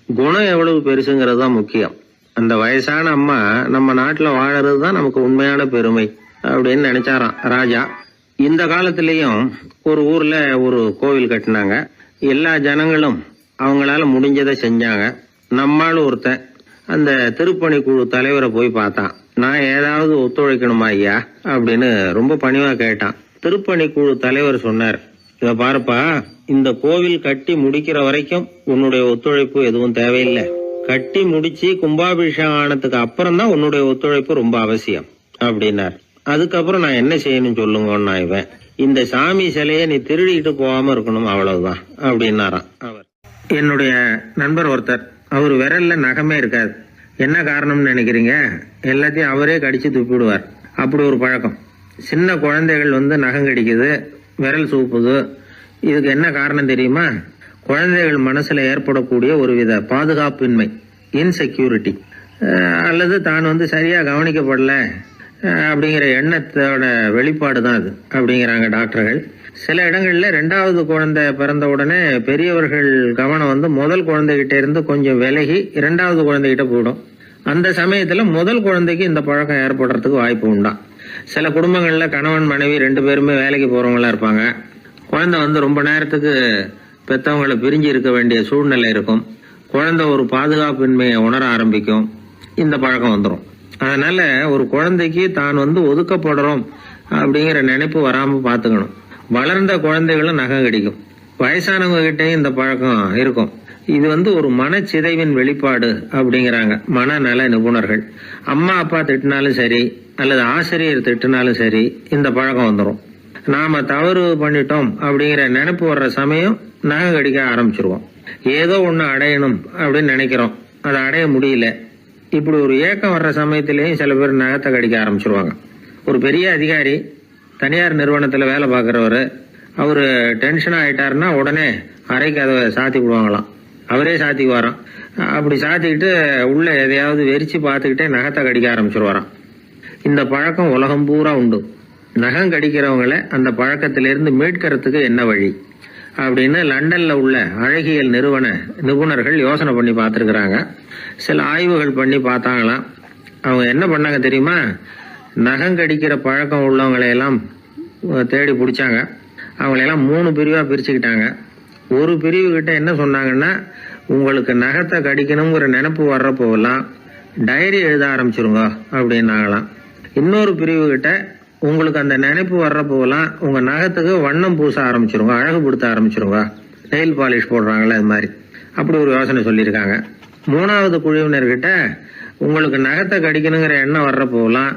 குணம் எவ்வளவு பெருசுங்கிறது தான் முக்கியம். அந்த வயசான அம்மா நம்ம நாட்டுல வாழறது தான் நமக்கு உண்மையான பெருமை அப்படின்னு நினைச்சாராம் ராஜா. இந்த காலத்திலயும் ஒரு ஊர்ல ஒரு கோவில் கட்டினாங்க. எல்லா ஜனங்களும் அவங்களால முடிஞ்சதை செஞ்சாங்க. நம்மால் ஒருத்தன் அந்த திருப்பணி குழு தலைவரை போய் பார்த்தான். நான் ஏதாவது ஒத்துழைக்கணுமா ஐயா அப்படின்னு ரொம்ப பணிவா கேட்டான். திருப்பணி குழு தலைவர் சொன்னார், இத பாருப்பா, இந்த கோவில் கட்டி முடிக்கிற வரைக்கும் உன்னுடைய ஒத்துழைப்பு எதுவும் தேவையில்லை. கட்டி முடிச்சு கும்பாபிஷேகம் ஆனதுக்கு அப்புறம் தான் உன்னுடைய ஒத்துழைப்பு ரொம்ப அவசியம் அப்படின்னார். அதுக்கப்புறம் நான் என்ன செய்யணும் சொல்லுங்கன்னா, இவன் இந்த சாமி சிலையை நீ திருடிட்டு போகாம இருக்கணும் அவ்வளவுதான் அப்படின்னாராம் அவர். என்னுடைய நண்பர் ஒருத்தர், அவர் விரல்ல நகமே இருக்காது. என்ன காரணம்னு நினைக்கிறீங்க? எல்லாத்தையும் அவரே கடிச்சு துப்பிடுவார். அப்படி ஒரு பழக்கம். சின்ன குழந்தைகள் நகம் கடிக்குது, விரல் சூப்புது. இதுக்கு என்ன காரணம் தெரியுமா? குழந்தைகள் மனசுல ஏற்படக்கூடிய ஒருவித பாதுகாப்பின்மை, இன்செக்யூரிட்டி, அல்லது தான் சரியா கவனிக்கப்படல அப்படிங்கிற எண்ணத்தோட வெளிப்பாடு தான் அது அப்படிங்கிறாங்க டாக்டர்கள். சில இடங்கள்ல 2வது குழந்தை பிறந்த உடனே பெரியவர்கள் கவனம் முதல் குழந்தைகிட்ட இருந்து கொஞ்சம் விலகி 2வது குழந்தைகிட்ட போயிடும். அந்த சமயத்துல முதல் குழந்தைக்கு இந்த பழக்கம் ஏற்படுறதுக்கு வாய்ப்பு உண்டாம். சில குடும்பங்கள்ல கணவன் மனைவி 2 பேருமே வேலைக்கு போறவங்களா இருப்பாங்க. குழந்தை ரொம்ப நேரத்துக்கு பெத்தவங்களை பிரிஞ்சு இருக்க வேண்டிய சூழ்நிலை இருக்கும். குழந்தை ஒரு பாதுகாப்பின்மையை உணர ஆரம்பிக்கும். இந்த பழக்கம் வந்துடும். அதனால ஒரு குழந்தைக்கு தான் ஒதுக்கப்படுறோம் அப்படிங்கிற நினைப்பு வராம பாத்துக்கணும். வளர்ந்த குழந்தைகளும் நகம் கடிக்கும். வயசானவங்க கிட்டையும் இந்த பழக்கம் இருக்கும். இது ஒரு மனச்சிதைவின் வெளிப்பாடு அப்படிங்கிறாங்க மனநல நிபுணர்கள். அம்மா அப்பா திட்டினாலும் சரி, அல்லது ஆசிரியர் திட்டினாலும் சரி, இந்த பழக்கம் வந்துடும். நாம தவறு பண்ணிட்டோம் அப்படிங்கிற நினைப்பு வர்ற சமயம் நகம் கடிக்க ஆரம்பிச்சிருவோம். ஏதோ ஒண்ணு அடையணும் அப்படின்னு நினைக்கிறோம், அதை அடைய முடியல. இப்படி ஒரு ஏக்கம் வர்ற சமயத்திலேயும் சில பேர் நகத்தை கடிக்க ஆரம்பிச்சிருவாங்க. ஒரு பெரிய அதிகாரி, தனியார் நிறுவனத்துல வேலை பார்க்கறவரு, அவரு டென்ஷனா ஆயிட்டாருன்னா உடனே அறைக்கு அதை சாத்தி விடுவாங்களாம். அவரே சாத்திக்குவாராம். அப்படி சாத்திக்கிட்டு உள்ள எதையாவது வெறிச்சு பார்த்துக்கிட்டே நகத்தை கடிக்க ஆரம்பிச்சிருவாராம். இந்த பழக்கம் உலகம் பூரா உண்டு. நகம் கடிக்கிறவங்களை அந்த பழக்கத்திலிருந்து மீட்கிறதுக்கு என்ன வழி அப்படின்னு லண்டன்ல உள்ள அழகியல் நிறுவன நிபுணர்கள் யோசனை பண்ணி பார்த்துருக்குறாங்க. சில ஆய்வுகள் பண்ணி பார்த்தாங்களாம். அவங்க என்ன பண்ணாங்க தெரியுமா? நகம் கடிக்கிற பழக்கம் உள்ளவங்களையெல்லாம் தேடி பிடிச்சாங்க. அவங்களையெல்லாம் 3 பிரிவா பிரிச்சுக்கிட்டாங்க. ஒரு பிரிவு கிட்ட என்ன சொன்னாங்கன்னா, உங்களுக்கு நகத்தை கடிக்கணுங்கிற நினைப்பு வர்றப்போலாம் டைரி எழுத ஆரம்பிச்சிருங்க அப்படின்னாங்களாம். இன்னொரு பிரிவு கிட்ட, உங்களுக்கு அந்த நினைப்பு வர்றப்போலாம் உங்க நகத்துக்கு வண்ணம் பூச ஆரம்பிச்சிருங்க, அழகுபடுத்த ஆரம்பிச்சிருங்க, நெயில் பாலிஷ் போடுறாங்களே அது மாதிரி. அப்படி ஒரு யோசனை சொல்லியிருக்காங்க. 3வது குழுவினர்கிட்ட, உங்களுக்கு நகத்தை கடிக்கணுங்கிற எண்ணம் வர்றப்போலாம்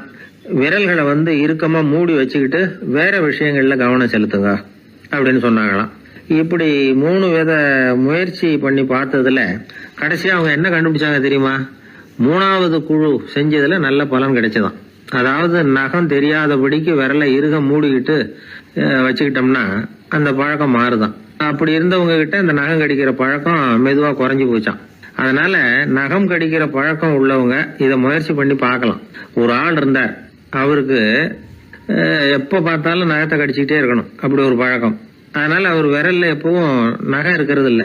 விரல்களை இறுக்கமா மூடி வச்சுக்கிட்டு வேற விஷயங்கள்ல கவனம் செலுத்துங்க அப்படின்னு சொன்னாங்களாம். இப்படி 3 வித முயற்சி பண்ணி பார்த்ததுல கடைசியா அவங்க என்ன கண்டுபிடிச்சாங்க தெரியுமா? 3வது குழு செஞ்சதுல நல்ல பலன் கிடைச்சதாம். அதாவது நகம் தெரியாதபடிக்கு விரலை இறுக மூடிக்கிட்டு வச்சுக்கிட்டோம்னா அந்த பழக்கம் மாறுதான். அப்படி இருந்தவங்க கிட்ட இந்த நகம் கடிக்கிற பழக்கம் மெதுவா குறைஞ்சு போச்சான். அதனால நகம் கடிக்கிற பழக்கம் உள்ளவங்க இதை முயற்சி பண்ணி பார்க்கலாம். ஒரு ஆள் இருந்தார், அவருக்கு எப்ப பார்த்தாலும் நகத்தை கடிச்சுக்கிட்டே இருக்கணும், அப்படி ஒரு பழக்கம். அதனால அவர் விரல்ல எப்பவும் நகம் இருக்கிறது இல்ல.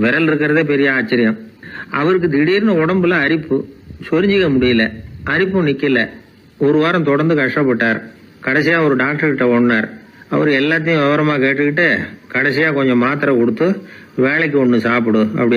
விரல் இருக்கிறதே பெரிய ஆச்சரியம். அவருக்கு திடீர்னு உடம்புல அரிப்பு, சொரிஞ்சிக்க முடியல, அரிப்பும் நிக்கல. 1 வாரம் தொடர்ந்து கஷ்டப்பட்டார். கடைசியா ஒரு டாக்டர் கிட்ட ஓடினார். அவர் எல்லாத்தையும் விவரமா கேட்டுக்கிட்டு கடைசியா கொஞ்சம் மாத்திரை கொடுத்து வேலைக்கு ஒண்ணு சாப்பிடு அப்படி